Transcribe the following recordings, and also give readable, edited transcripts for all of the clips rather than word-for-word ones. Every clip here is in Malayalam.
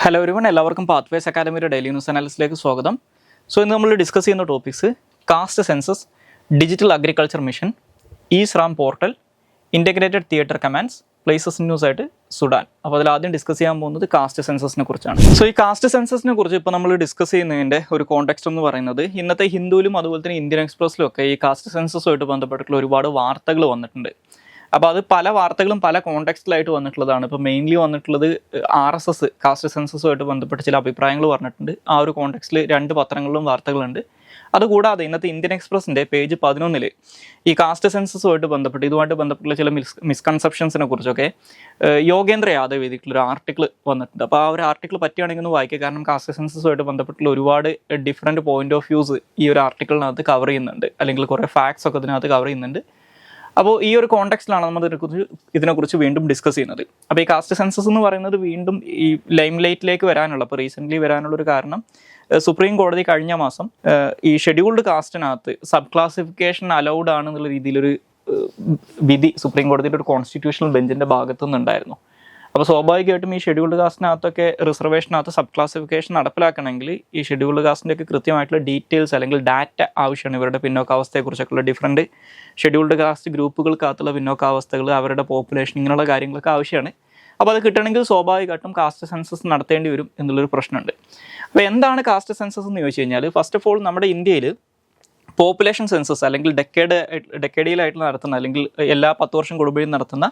ഹലോ എവരിവൺ, എല്ലാവർക്കും പാത്വേസ് അക്കാദമിയുടെ ഡെയിലി ന്യൂസ് അനാലിസിലേക്ക് സ്വാഗതം. ഇന്ന് നമ്മൾ ഡിസ്കസ് ചെയ്യുന്ന topics caste census, digital agriculture mission, eShram portal, integrated theatre commands, places news ആയിട്ട് സുഡാൻ. അപ്പോൾ അതിൽ ആദ്യം ഡിസ്കസ് ചെയ്യാൻ പോകുന്നത് കാസ്റ്റ് സെൻസസിനെ കുറിച്ചാണ്. ഈ കാസ്റ്റ് സെൻസസിനെ കുറിച്ച് ഇപ്പോൾ നമ്മൾ ഡിസ്കസ് ചെയ്യുന്നതിൻ്റെ ഒരു കോണ്ടെക്സ്റ്റ് എന്ന് പറയുന്നത് ഇന്നത്തെ ഹിന്ദുവിലും അതുപോലെ തന്നെ ഇന്ത്യൻ എക്സ്പ്രസിലും ഒക്കെ ഈ കാസ്റ്റ് സെൻസസുമായിട്ട് ബന്ധപ്പെട്ടിട്ടുള്ള ഒരുപാട് വാർത്തകൾ വന്നിട്ടുണ്ട്. അപ്പോൾ അത് പല വാർത്തകളും പല കോണ്ടെക്സ്റ്റിലായിട്ട് വന്നിട്ടുള്ളതാണ്. ഇപ്പോൾ മെയിൻലി വന്നിട്ടുള്ളത് RSS കാസ്റ്റ് സെൻസസുമായിട്ട് ബന്ധപ്പെട്ട് ചില അഭിപ്രായങ്ങൾ പറഞ്ഞിട്ടുണ്ട്. ആ ഒരു കോണ്ടെക്സ്റ്റിൽ 2 പത്രങ്ങളിലും വാർത്തകളുണ്ട്. അതുകൂടാതെ ഇന്നത്തെ ഇന്ത്യൻ എക്സ്പ്രസിൻ്റെ പേജ് 11 ഈ കാസ്റ്റ് സെൻസസുമായിട്ട് ബന്ധപ്പെട്ട് ഇതുമായിട്ട് ബന്ധപ്പെട്ടുള്ള ചില മിസ്കൺസെപ്ഷൻസിനെ കുറിച്ചൊക്കെ യോഗേന്ദ്ര യാദവ് എഴുതിയിട്ടുള്ളൊരു ആർട്ടിക്കിൾ വന്നിട്ടുണ്ട്. അപ്പോൾ ആ ഒരു ആർട്ടിക്കിൾ പറ്റുകയാണെങ്കിൽ ഒന്ന് വായിക്കുക. കാരണം കാസ്റ്റ് സെൻസസുമായിട്ട് ബന്ധപ്പെട്ടുള്ള ഒരുപാട് ഡിഫറെൻറ്റ് പോയിന്റ് ഓഫ് വ്യൂസ് ഈ ഒരു ആർട്ടിക്കിളിനകത്ത് കവർ ചെയ്യുന്നുണ്ട്, അല്ലെങ്കിൽ കുറേ ഫാക്ട്സ് ഒക്കെ ഇതിനകത്ത് കവർ ചെയ്യുന്നുണ്ട്. അപ്പോൾ ഈ ഒരു കോണ്ടെക്സ്റ്റിലാണ് നമ്മൾ ഇതിനെക്കുറിച്ച് വീണ്ടും ഡിസ്കസ് ചെയ്യുന്നത്. അപ്പോൾ ഈ കാസ്റ്റ് സെൻസസ് എന്ന് പറയുന്നത് വീണ്ടും ഈ ലൈം ലൈറ്റിലേക്ക് വരാനുള്ള, ഇപ്പോൾ റീസെൻ്റ്ലി വരാനുള്ളൊരു കാരണം സുപ്രീം കോടതി കഴിഞ്ഞ മാസം ഈ ഷെഡ്യൂൾഡ് കാസ്റ്റിനകത്ത് സബ് ക്ലാസിഫിക്കേഷൻ അലൗഡ് ആണെന്നുള്ള രീതിയിലൊരു വിധി സുപ്രീം കോടതിയുടെ ഒരു കോൺസ്റ്റിറ്റ്യൂഷണൽ ബെഞ്ചിൻ്റെ ഭാഗത്തു നിന്നുണ്ടായിരുന്നു. അപ്പോൾ സ്വാഭാവികമായിട്ടും ഈ ഷെഡ്യൂൾഡ് കാസ്റ്റിനകത്തൊക്കെ റിസർവേഷനകത്ത് സബ് ക്ലാസിഫിക്കേഷൻ നടപ്പിലാക്കണമെങ്കിൽ ഈ ഷെഡ്യൂൾഡ് കാസ്റ്റിൻ്റെയൊക്കെ കൃത്യമായിട്ടുള്ള ഡീറ്റെയിൽസ് അല്ലെങ്കിൽ ഡാറ്റ ആവശ്യമാണ്. ഇവരുടെ പിന്നോക്കാവസ്ഥയെക്കുറിച്ചൊക്കെയുള്ള ഡിഫറൻറ്റ് ഷെഡ്യൂൾഡ് കാസ്റ്റ് ഗ്രൂപ്പുകൾക്കകത്തുള്ള പിന്നോക്കാവസ്ഥകൾ, അവരുടെ പോപ്പുലേഷൻ, ഇങ്ങനെയുള്ള കാര്യങ്ങളൊക്കെ ആവശ്യമാണ്. അപ്പോൾ അത് കിട്ടണമെങ്കിൽ സ്വാഭാവികമായിട്ടും കാസ്റ്റ് സെൻസസ് നടത്തേണ്ടി വരും എന്നുള്ളൊരു പ്രശ്നമുണ്ട്. അപ്പോൾ എന്താണ് കാസ്റ്റ് സെൻസസ് എന്ന് ചോദിച്ചു കഴിഞ്ഞാൽ, ഫസ്റ്റ് ഓഫ് ഓൾ നമ്മുടെ ഇന്ത്യയിൽ പോപ്പുലേഷൻ സെൻസസ് അല്ലെങ്കിൽ ഡെക്കേഡിയലായിട്ട് നടത്തുന്ന, അല്ലെങ്കിൽ എല്ലാ 10 വർഷം കൂടുമ്പോഴും നടത്തുന്ന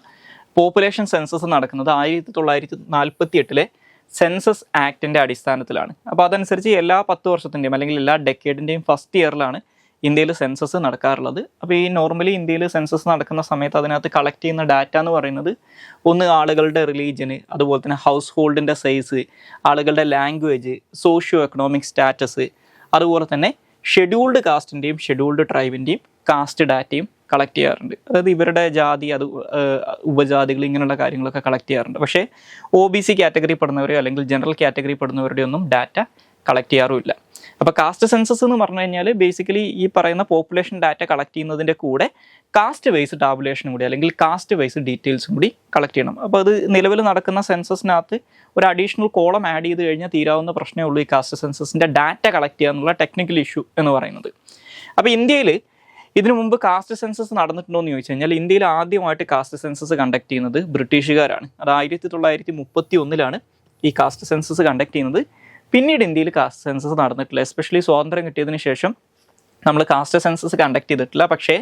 പോപ്പുലേഷൻ സെൻസസ് നടക്കുന്നത് 1948 സെൻസസ് ആക്ടിൻ്റെ അടിസ്ഥാനത്തിലാണ്. അപ്പോൾ അതനുസരിച്ച് എല്ലാ 10 വർഷത്തിൻ്റെയും അല്ലെങ്കിൽ എല്ലാ ഡെക്കേഡിൻ്റെയും ഫസ്റ്റ് ഇയറിലാണ് ഇന്ത്യയിൽ സെൻസസ് നടക്കാറുള്ളത്. അപ്പോൾ ഈ നോർമലി ഇന്ത്യയിൽ സെൻസസ് നടക്കുന്ന സമയത്ത് അതിനകത്ത് കളക്ട് ചെയ്യുന്ന ഡാറ്റ എന്ന് പറയുന്നത് ഒന്ന് ആളുകളുടെ റിലീജിയന്, അതുപോലെ തന്നെ ഹൗസ് ഹോൾഡിൻ്റെ സൈസ്, ആളുകളുടെ ലാംഗ്വേജ്, സോഷ്യോ എക്കണോമിക് സ്റ്റാറ്റസ്, അതുപോലെ തന്നെ ഷെഡ്യൂൾഡ് കാസ്റ്റിൻ്റെയും ഷെഡ്യൂൾഡ് ട്രൈബിൻ്റെയും കാസ്റ്റ് ഡാറ്റയും കളക്ട് ചെയ്യാറുണ്ട്. അതായത് ഇവരുടെ ജാതി, ഉപജാതികൾ, ഇങ്ങനെയുള്ള കാര്യങ്ങളൊക്കെ കളക്ട് ചെയ്യാറുണ്ട്. പക്ഷേ OBC കാറ്റഗറി പെടുന്നവരെയോ അല്ലെങ്കിൽ ജനറൽ കാറ്റഗറി പെടുന്നവരുടെ ഒന്നും ഡാറ്റ കളക്ട് ചെയ്യാറുമില്ല. അപ്പോൾ കാസ്റ്റ് സെൻസസ് എന്ന് പറഞ്ഞു കഴിഞ്ഞാൽ ബേസിക്കലി ഈ പറയുന്ന പോപ്പുലേഷൻ ഡാറ്റ കളക്ട് ചെയ്യുന്നതിൻ്റെ കൂടെ കാസ്റ്റ് വൈസ് ടാബുലേഷനും കൂടി, അല്ലെങ്കിൽ കാസ്റ്റ് വൈസ് ഡീറ്റെയിൽസും കൂടി കളക്ട് ചെയ്യണം. അപ്പോൾ അത് നിലവിൽ നടക്കുന്ന സെൻസസിനകത്ത് ഒരു അഡീഷണൽ കോളം ആഡ് ചെയ്ത് കഴിഞ്ഞാൽ തീരാവുന്ന പ്രശ്നമേ ഉള്ളൂ ഈ കാസ്റ്റ് സെൻസസിൻ്റെ ഡാറ്റ കളക്ട് ചെയ്യുക എന്നുള്ള ടെക്നിക്കൽ ഇഷ്യൂ എന്ന് പറയുന്നത്. അപ്പോൾ ഇന്ത്യയിൽ ഇതിനു മുമ്പ് കാസ്റ്റ് സെൻസസ് നടന്നിട്ടുണ്ടോ എന്ന് ചോദിച്ചു കഴിഞ്ഞാൽ, ഇന്ത്യയിൽ ആദ്യമായിട്ട് കാസ്റ്റ് സെൻസസ് കണ്ടക്ട് ചെയ്യുന്നത് ബ്രിട്ടീഷുകാരാണ്. അത് 1931 ഈ കാസ്റ്റ് സെൻസസ് കണ്ടക്ട് ചെയ്യുന്നത്. പിന്നീട് ഇന്ത്യയിൽ കാസ്റ്റ് സെൻസസ് നടന്നിട്ടില്ല. എസ്പെഷ്യലി സ്വാതന്ത്ര്യം കിട്ടിയതിന് ശേഷം നമ്മൾ കാസ്റ്റ് സെൻസസ് കണ്ടക്ട് ചെയ്തിട്ടില്ല. പക്ഷേ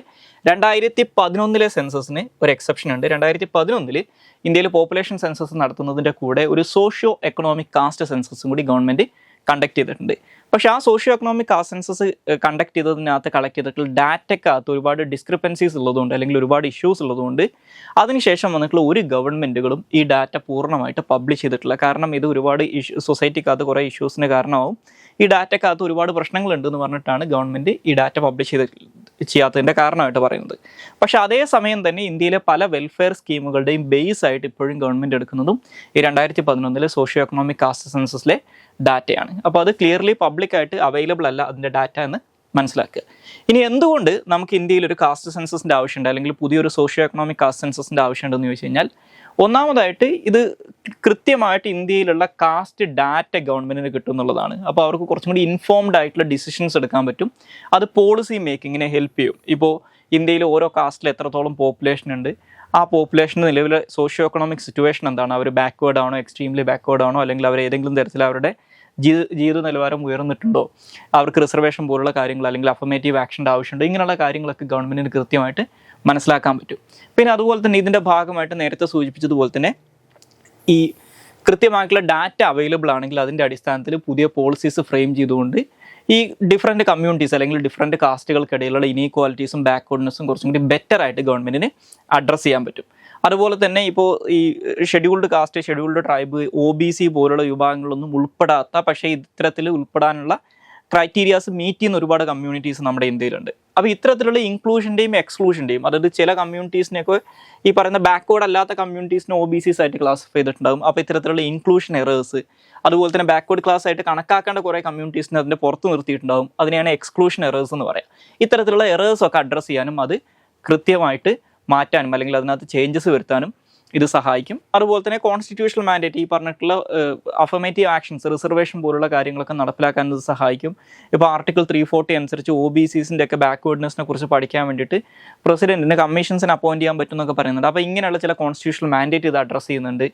2011 സെൻസസിന് ഒരു എക്സെപ്ഷൻ ഉണ്ട്. 2011 ഇന്ത്യയിൽ പോപ്പുലേഷൻ സെൻസസ് നടത്തുന്നതിൻ്റെ കൂടെ ഒരു സോഷ്യോ എക്കണോമിക് കാസ്റ്റ് സെൻസസും കൂടി ഗവൺമെൻറ് കണ്ടക്ട് ചെയ്തിട്ടുണ്ട്. പക്ഷേ ആ socio economic caste census conduct ചെയ്തതിനകത്ത് കളക്ട് ചെയ്തിട്ടുള്ള ഡാറ്റയ്ക്കകത്ത് ഒരുപാട് ഡിസ്ക്രിപ്പൻസീസ് ഉള്ളതുകൊണ്ട്, അല്ലെങ്കിൽ ഒരുപാട് ഇഷ്യൂസ് ഉള്ളതുകൊണ്ട് അതിനുശേഷം വന്നിട്ടുള്ള ഒരു ഗവൺമെൻറ്റുകളും ഈ ഡാറ്റ പൂർണ്ണമായിട്ട് പബ്ലിഷ് ചെയ്തിട്ടില്ല. കാരണം ഇത് ഒരുപാട് സൊസൈറ്റിക്കകത്ത് കുറേ ഇഷ്യൂസിന് കാരണമാവും. ഈ ഡാറ്റക്കകത്ത് ഒരുപാട് പ്രശ്നങ്ങളുണ്ടെന്ന് പറഞ്ഞിട്ടാണ് ഗവൺമെൻറ് ഈ ഡാറ്റ പബ്ലിഷ് ചെയ്യാത്തതിൻ്റെ കാരണമായിട്ട് പറയുന്നത്. പക്ഷേ അതേസമയം തന്നെ ഇന്ത്യയിലെ പല വെൽഫെയർ സ്കീമുകളുടെയും ബേസ് ആയിട്ട് ഇപ്പോഴും ഗവൺമെൻറ് എടുക്കുന്നതും ഈ 2011 സോഷ്യോ എക്കണോമിക് കാസ്റ്റ് സെൻസസിലെ ഡാറ്റയാണ്. അപ്പോൾ അത് ക്ലിയർലി പബ്ലിക്കായിട്ട് അവൈലബിൾ അല്ല അതിൻ്റെ ഡാറ്റ എന്ന് മനസ്സിലാക്കുക. ഇനി എന്തുകൊണ്ട് നമുക്ക് ഇന്ത്യയിൽ ഒരു കാസ്റ്റ് സെൻസസിൻ്റെ ആവശ്യമുണ്ട്, അല്ലെങ്കിൽ പുതിയൊരു സോഷ്യോ എക്കണോമിക് കാസ്റ്റ് സെൻസസിൻ്റെ ആവശ്യമുണ്ടെന്ന് ചോദിച്ചു കഴിഞ്ഞാൽ, ഒന്നാമതായിട്ട് ഇത് കൃത്യമായിട്ട് ഇന്ത്യയിലുള്ള കാസ്റ്റ് ഡാറ്റ ഗവൺമെൻറ്റിന് കിട്ടും എന്നുള്ളതാണ്. അപ്പോൾ അവർക്ക് കുറച്ചും കൂടി ഇൻഫോംഡ് ആയിട്ടുള്ള ഡിസിഷൻസ് എടുക്കാൻ പറ്റും. അത് പോളിസി മേക്കിങ്ങിനെ ഹെൽപ്പ് ചെയ്യും. ഇപ്പോൾ ഇന്ത്യയിൽ ഓരോ കാസ്റ്റിൽ എത്രത്തോളം പോപ്പുലേഷൻ ഉണ്ട്, ആ പോപ്പുലേഷന് നിലവിലെ സോഷ്യോ എക്കണോമിക് സിറ്റുവേഷൻ എന്താണ്, അവർ ബാക്ക്വേർഡ് ആണോ, എക്സ്ട്രീംലി ബാക്ക്വേർഡ് ആണോ, അല്ലെങ്കിൽ അവർ ഏതെങ്കിലും തരത്തിൽ അവരുടെ ജീവിത നിലവാരം ഉയർന്നിട്ടുണ്ടോ, അവർക്ക് റിസർവേഷൻ പോലുള്ള കാര്യങ്ങൾ അല്ലെങ്കിൽ അഫർമേറ്റീവ് ആക്ഷൻ്റെ ആവശ്യമുണ്ടോ, ഇങ്ങനെയുള്ള കാര്യങ്ങളൊക്കെ ഗവൺമെൻറ്റിന് കൃത്യമായിട്ട് മനസ്സിലാക്കാൻ പറ്റും. പിന്നെ അതുപോലെ തന്നെ ഇതിൻ്റെ ഭാഗമായിട്ട് നേരത്തെ സൂചിപ്പിച്ചതുപോലെ തന്നെ ഈ കൃത്യമായിട്ടുള്ള ഡാറ്റ അവൈലബിൾ ആണെങ്കിൽ അതിൻ്റെ അടിസ്ഥാനത്തിൽ പുതിയ പോളിസീസ് ഫ്രെയിം ചെയ്തുകൊണ്ട് ഈ ഡിഫറെൻറ്റ് കമ്മ്യൂണിറ്റീസ് അല്ലെങ്കിൽ ഡിഫറെൻറ്റ് കാസ്റ്റുകൾക്കിടയിലുള്ള ഇനീക്വാലിറ്റീസും ബാക്ക്വേർഡ്നെസ്സും കുറച്ചും കൂടി ബെറ്റർ ആയിട്ട് ഗവൺമെൻറ്റിന് അഡ്രസ്സ് ചെയ്യാൻ പറ്റും. അതുപോലെ തന്നെ ഇപ്പോൾ ഈ scheduled caste, scheduled tribe, OBC പോലുള്ള വിഭാഗങ്ങളൊന്നും ഉൾപ്പെടാത്ത, പക്ഷേ ഇത്തരത്തിൽ ഉൾപ്പെടാനുള്ള ക്രൈറ്റീരിയാസ് മീറ്റ് ചെയ്യുന്ന ഒരുപാട് കമ്മ്യൂണിറ്റീസ് നമ്മുടെ ഇന്ത്യയിലുണ്ട്. അപ്പോൾ ഇത്തരത്തിലുള്ള ഇൻക്ലൂഷൻ്റെയും എക്സ്ക്ലൂഷൻ്റെയും, അതായത് ചില കമ്മ്യൂണിറ്റീസിനെയൊക്കെ ഈ പറയുന്ന ബാക്ക്വേർഡ് അല്ലാത്ത കമ്മ്യൂണിറ്റീസിനെ OBCs ആയിട്ട് ക്ലാസിഫൈ ചെയ്തിട്ടുണ്ടാകും. അപ്പോൾ ഇത്തരത്തിലുള്ള ഇൻക്ലൂഷൻ എറേഴ്സ്, അതുപോലെ തന്നെ ബാക്ക്വേർഡ് ക്ലാസ് ആയിട്ട് കണക്കാക്കേണ്ട കുറേ കമ്മ്യൂണിറ്റീസിനെ അതിൻ്റെ പുറത്ത് നിർത്തിയിട്ടുണ്ടാകും. അതിനെയാണ് എക്സ്ക്ലൂഷൻ എറേഴ്സ് എന്ന് പറയാം. ഇത്തരത്തിലുള്ള എറേഴ്സൊക്കെ അഡ്രസ്സ് ചെയ്യാനും അത് കൃത്യമായിട്ട് മാറ്റാനും അല്ലെങ്കിൽ അതിനകത്ത് ചേഞ്ചസ് വരുത്താനും ഇത് സഹായിക്കും. അതുപോലെ തന്നെ കോൺസ്റ്റിറ്റ്യൂഷണൽ മാൻഡേറ്റ്, ഈ പറഞ്ഞിട്ടുള്ള അഫർമേറ്റീവ് ആക്ഷൻസ്, റിസർവേഷൻ പോലുള്ള കാര്യങ്ങളൊക്കെ നടപ്പിലാക്കാൻ ഇത് സഹായിക്കും. ഇപ്പോൾ ആർട്ടിക്കിൾ 340 അനുസരിച്ച് OBCസിൻ്റെ ഒക്കെ ബാക്ക്വേർഡ്നെസ്സിനെ കുറിച്ച് പഠിക്കാൻ വേണ്ടിയിട്ട് പ്രസിഡന്റിന് കമ്മീഷൻസിന് അപ്പോയിന്റ് ചെയ്യാൻ പറ്റും എന്നൊക്കെ പറയുന്നുണ്ട്. അപ്പോൾ ഇങ്ങനെയുള്ള ചില കോൺസ്റ്റിറ്റ്യൂഷണൽ മാൻഡേറ്റ് ഇത് അഡ്രസ്സ് ചെയ്യുന്നുണ്ട്.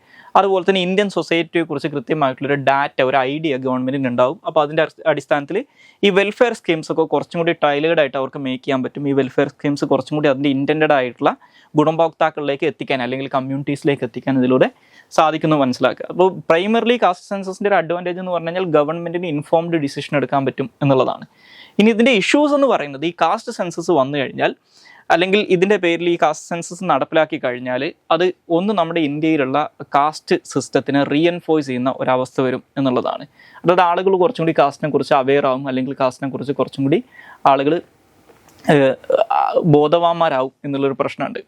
അതുപോലെ തന്നെ ഇന്ത്യൻ സൊസൈറ്റിയെ കുറിച്ച് കൃത്യമായിട്ടുള്ളൊരു ഡാറ്റ, ഒരു ഐഡിയ ഗവൺമെന്റിന് ഉണ്ടാവും. അപ്പോൾ അതിൻ്റെ അടിസ്ഥാനത്തിൽ ഈ വെൽഫെയർ സ്കീംസ് ഒക്കെ കുറച്ചും കൂടി ടൈലേർഡ് ആയിട്ട് അവർക്ക് മേക്ക് ചെയ്യാൻ പറ്റും. ഈ വെൽഫെയർ സ്കീംസ് കുറച്ചും കൂടി അതിൻ്റെ ഇൻറ്റൻഡഡ് ആയിട്ടുള്ള ഗുണഭോക്താക്കളിലേക്ക് എത്തിക്കാൻ, അല്ലെങ്കിൽ കമ്മ്യൂണിറ്റീസിലേക്ക് എത്തിക്കാൻ ഇതിലൂടെ സാധിക്കുന്നു മനസ്സിലാക്കുക. അപ്പോൾ പ്രൈമറിലി കാസ്റ്റ് സെൻസസിൻ്റെ ഒരു അഡ്വാൻറ്റേജ് എന്ന് പറഞ്ഞു കഴിഞ്ഞാൽ ഗവൺമെന്റിന് ഇൻഫോംഡ് ഡിസിഷൻ എടുക്കാൻ പറ്റും എന്നുള്ളതാണ്. ഇനി ഇതിൻ്റെ ഇഷ്യൂസ് എന്ന് പറയുന്നത്, ഈ കാസ്റ്റ് സെൻസസ് വന്നു കഴിഞ്ഞാൽ, അല്ലെങ്കിൽ ഇതിൻ്റെ പേരിൽ ഈ കാസ്റ്റ് സെൻസസ് നടപ്പിലാക്കി കഴിഞ്ഞാൽ, അത് ഒന്ന് നമ്മുടെ ഇന്ത്യയിലുള്ള കാസ്റ്റ് സിസ്റ്റത്തിനെ റീഎൻഫോഴ്സ് ചെയ്യുന്ന ഒരവസ്ഥ വരും എന്നുള്ളതാണ്. അതായത് ആളുകൾ കുറച്ചും കൂടി കാസ്റ്റിനെ കുറിച്ച് അവെയർ ആവും, അല്ലെങ്കിൽ കാസ്റ്റിനെ കുറിച്ച് കുറച്ചും കൂടി ആളുകൾ ബോധവാന്മാരാവും എന്നുള്ളൊരു പ്രശ്നമുണ്ട്.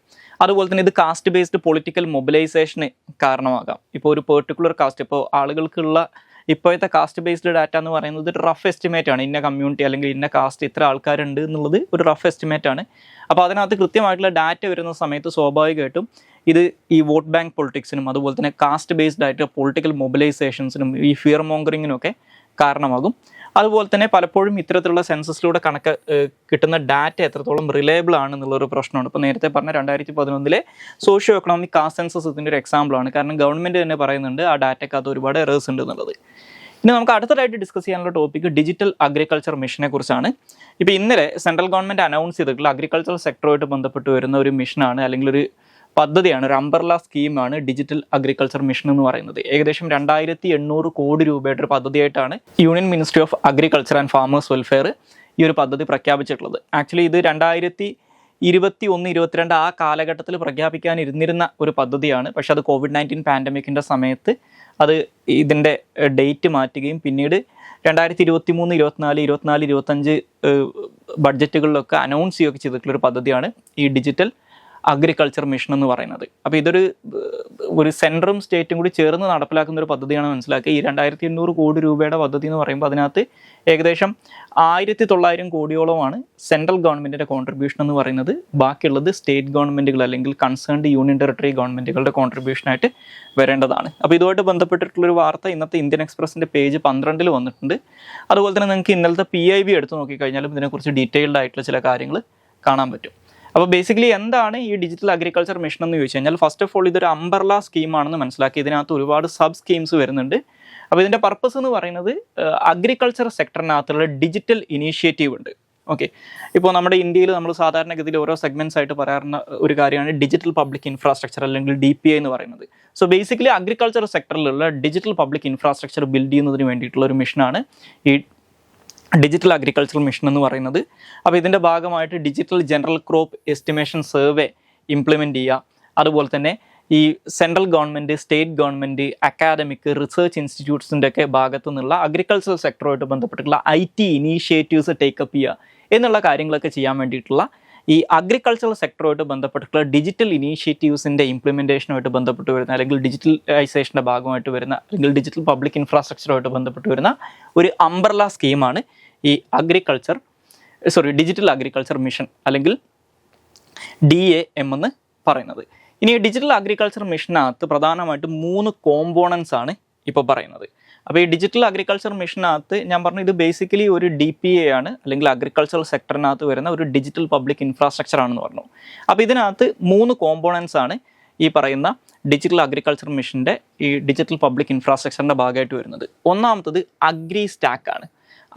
അതുപോലെ തന്നെ ഇത് കാസ്റ്റ് ബേസ്ഡ് പൊളിറ്റിക്കൽ മൊബിലൈസേഷന് കാരണമാകാം. ഇപ്പോൾ ഒരു പെർട്ടിക്കുലർ കാസ്റ്റ്, ഇപ്പോൾ ആളുകൾക്കുള്ള ഇപ്പോഴത്തെ കാസ്റ്റ് ബേസ്ഡ് ഡാറ്റ എന്ന് പറയുന്നത് ഒരു റഫ് എസ്റ്റിമേറ്റ് ആണ്. ഇന്ന കമ്മ്യൂണിറ്റി അല്ലെങ്കിൽ ഇന്ന കാസ്റ്റ് ഇത്ര ആൾക്കാരുണ്ട് എന്നുള്ളത് ഒരു റഫ് എസ്റ്റിമേറ്റ് ആണ്. അപ്പോൾ അതിനകത്ത് കൃത്യമായിട്ടുള്ള ഡാറ്റ വരുന്ന സമയത്ത് സ്വാഭാവികമായിട്ടും ഇത് ഈ വോട്ട് ബാങ്ക് പൊളിറ്റിക്സിനും അതുപോലെ തന്നെ കാസ്റ്റ് ബേസ്ഡ് ആയിട്ട് പൊളിറ്റിക്കൽ മൊബിലൈസേഷൻസിനും ഈ ഫിയർ മോങ്കറിങ്ങിനും ഒക്കെ കാരണമാകും. അതുപോലെ തന്നെ പലപ്പോഴും ഇത്തരത്തിലുള്ള സെൻസസിലൂടെ കിട്ടുന്ന ഡാറ്റ എത്രത്തോളം റിലയബിൾ ആണെന്നുള്ളൊരു പ്രശ്നമാണ്. ഇപ്പോൾ നേരത്തെ പറഞ്ഞ 2011 സോഷ്യോ എക്കണോമിക് കാസ്റ്റ് സെൻസസ് ഇതിൻ്റെ ഒരു എക്സാമ്പിളാണ്. കാരണം ഗവൺമെൻറ് തന്നെ പറയുന്നുണ്ട് ആ ഡാറ്റയ്ക്കകത്ത് ഒരുപാട് എറേഴ്സ് ഉണ്ട് എന്നുള്ളത്. ഇനി നമുക്ക് അടുത്തതായിട്ട് ഡിസ്കസ് ചെയ്യാനുള്ള ടോപ്പിക് ഡിജിറ്റൽ അഗ്രികൾച്ചർ മിഷനെ കുറിച്ചാണ്. ഇപ്പോൾ ഇന്നലെ സെൻട്രൽ ഗവൺമെൻറ് അനൗൺസ് ചെയ്തിട്ടുള്ള അഗ്രികൾച്ചർ സെക്ടറുമായിട്ട് ബന്ധപ്പെട്ട് വരുന്ന ഒരു മിഷനാണ്, അല്ലെങ്കിൽ ഒരു പദ്ധതിയാണ്, ഒരു അംബ്രല്ല സ്കീമാണ് ഡിജിറ്റൽ അഗ്രികൾച്ചർ മിഷൻ എന്ന് പറയുന്നത്. ഏകദേശം 2800 കോടി രൂപയുടെ ഒരു പദ്ധതിയായിട്ടാണ് union ministry of agriculture and farmers welfare ഈ ഒരു പദ്ധതി പ്രഖ്യാപിച്ചിട്ടുള്ളത്. ആക്ച്വലി ഇത് 2021-22 ആ കാലഘട്ടത്തിൽ പ്രഖ്യാപിക്കാനിരുന്നിരുന്ന ഒരു പദ്ധതിയാണ്. പക്ഷെ അത് COVID-19 പാൻഡമിക്കിൻ്റെ സമയത്ത് അത് ഇതിൻ്റെ ഡേറ്റ് മാറ്റുകയും പിന്നീട് 2023, 24, 25 ബഡ്ജറ്റുകളിലൊക്കെ അനൗൺസ് ചെയ്യുകയൊക്കെ ചെയ്തിട്ടുള്ളൊരു പദ്ധതിയാണ് ഈ ഡിജിറ്റൽ അഗ്രികൾച്ചർ മിഷൻ എന്ന് പറയുന്നത്. അപ്പോൾ ഒരു സെൻട്രലും സ്റ്റേറ്റും കൂടി ചേർന്ന് നടപ്പിലാക്കുന്ന ഒരു പദ്ധതിയാണ് മനസ്സിലാക്കുക. ഈ 2800 കോടി രൂപയുടെ പദ്ധതി എന്ന് പറയുമ്പോൾ അതിനകത്ത് ഏകദേശം 1900 കോടിയോളമാണ് സെൻട്രൽ ഗവൺമെൻറ്റിൻ്റെ കോൺട്രിബ്യൂഷൻ എന്ന് പറയുന്നത്. ബാക്കിയുള്ളത് സ്റ്റേറ്റ് ഗവൺമെൻറ്റുകൾ അല്ലെങ്കിൽ കൺസേൺഡ് യൂണിയൻ ടെറിട്ടറി ഗവൺമെൻറ്റുകളുടെ കോൺട്രിബ്യൂഷനായിട്ട് വരേണ്ടതാണ്. അപ്പോൾ ഇതുമായിട്ട് ബന്ധപ്പെട്ടിട്ടുള്ളൊരു വാർത്ത ഇന്നത്തെ ഇന്ത്യൻ എക്സ്പ്രസിൻ്റെ പേജ് 12 വന്നിട്ടുണ്ട്. അതുപോലെ തന്നെ നിങ്ങൾക്ക് ഇന്നലത്തെ PIB എടുത്ത് നോക്കിക്കഴിഞ്ഞാലും ഇതിനെക്കുറിച്ച് ഡീറ്റെയിൽഡ് ആയിട്ടുള്ള ചില കാര്യങ്ങൾ കാണാൻ പറ്റും. അപ്പോൾ ബേസിക്കലി എന്താണ് ഈ ഡിജിറ്റൽ അഗ്രികൾച്ചർ മിഷൻ എന്ന് ചോദിച്ചു കഴിഞ്ഞാൽ, ഫസ്റ്റ് ഓഫ് ഓൾ ഇതൊരു അംബ്രല്ല സ്കീമാണെന്ന് മനസ്സിലാക്കി. ഇതിനകത്ത് ഒരുപാട് സബ് സ്കീംസ് വരുന്നുണ്ട്. അപ്പോൾ ഇതിൻ്റെ പർപ്പസ് എന്ന് പറയുന്നത് അഗ്രികൾച്ചർ സെക്ടറിനകത്തുള്ള ഡിജിറ്റൽ ഇനീഷ്യേറ്റീവ് ഉണ്ട്. ഓക്കെ, ഇപ്പോൾ നമ്മുടെ ഇന്ത്യയിൽ നമ്മൾ സാധാരണഗതിയിൽ ഓരോ സെഗ്മെൻറ്റ്സ് ആയിട്ട് പറയാറുള്ള ഒരു കാര്യമാണ് ഡിജിറ്റൽ പബ്ലിക് ഇൻഫ്രാസ്ട്രക്ചർ അല്ലെങ്കിൽ DPI എന്ന് പറയുന്നത്. സോ ബേസിക്കലി അഗ്രികൾച്ചർ സെക്ടറിലുള്ള ഡിജിറ്റൽ പബ്ലിക് ഇൻഫ്രാസ്ട്രക്ചർ ബിൽഡ് ചെയ്യുന്നതിന് വേണ്ടിയിട്ടുള്ള ഒരു മിഷനാണ് ഈ ഡിജിറ്റൽ അഗ്രികൾച്ചർ മിഷൻ എന്ന് പറയുന്നത്. അപ്പോൾ ഇതിൻ്റെ ഭാഗമായിട്ട് digital general crop estimation survey implement ചെയ്യുക. അതുപോലെ തന്നെ ഈ central government, state government, academic, research ഇൻസ്റ്റിറ്റ്യൂട്ട്സിൻ്റെ ഒക്കെ ഭാഗത്തു നിന്നുള്ള അഗ്രികൾച്ചർ സെക്ടറുമായിട്ട് ബന്ധപ്പെട്ടിട്ടുള്ള IT ഇനീഷ്യേറ്റീവ്സ് ടേക്കപ്പ് ചെയ്യുക എന്നുള്ള കാര്യങ്ങളൊക്കെ ചെയ്യാൻ വേണ്ടിയിട്ടുള്ള ഈ അഗ്രികൾച്ചറൽ സെക്ടറുമായിട്ട് ബന്ധപ്പെട്ടിട്ടുള്ള ഡിജിറ്റൽ ഇനീഷ്യേറ്റീവ്സിൻ്റെ ഇംപ്ലിമെൻറ്റേഷനുമായിട്ട് ബന്ധപ്പെട്ട് വരുന്ന, അല്ലെങ്കിൽ ഡിജിറ്റലൈസേഷൻ്റെ ഭാഗമായിട്ട് വരുന്ന, അല്ലെങ്കിൽ ഡിജിറ്റൽ പബ്ലിക് ഇൻഫ്രാസ്ട്രക്ചറുമായിട്ട് ബന്ധപ്പെട്ട് വരുന്ന ഒരു അംബ്രല്ല സ്കീമാണ് ഈ ഡിജിറ്റൽ അഗ്രികൾച്ചർ മിഷൻ അല്ലെങ്കിൽ DAM എന്ന് പറയുന്നത്. ഇനി ഡിജിറ്റൽ അഗ്രികൾച്ചർ മിഷനകത്ത് പ്രധാനമായിട്ടും 3 കോമ്പോണൻസ് ആണ് ഇപ്പോൾ പറയുന്നത്. അപ്പോൾ ഈ ഡിജിറ്റൽ അഗ്രികൾച്ചർ മിഷനകത്ത് ഞാൻ പറഞ്ഞു ഇത് ബേസിക്കലി ഒരു DPA ആണ്, അല്ലെങ്കിൽ അഗ്രികൾച്ചറൽ സെക്ടറിനകത്ത് വരുന്ന ഒരു ഡിജിറ്റൽ പബ്ലിക് ഇൻഫ്രാസ്ട്രക്ചർ ആണെന്ന് പറഞ്ഞു. അപ്പോൾ ഇതിനകത്ത് 3 കോമ്പോണൻസ് ആണ് ഈ പറയുന്ന ഡിജിറ്റൽ അഗ്രികൾച്ചർ മിഷൻ്റെ ഈ ഡിജിറ്റൽ പബ്ലിക് ഇൻഫ്രാസ്ട്രക്ചറിൻ്റെ ഭാഗമായിട്ട് വരുന്നത്. ഒന്നാമത്തത് അഗ്രി സ്റ്റാക്ക് ആണ്.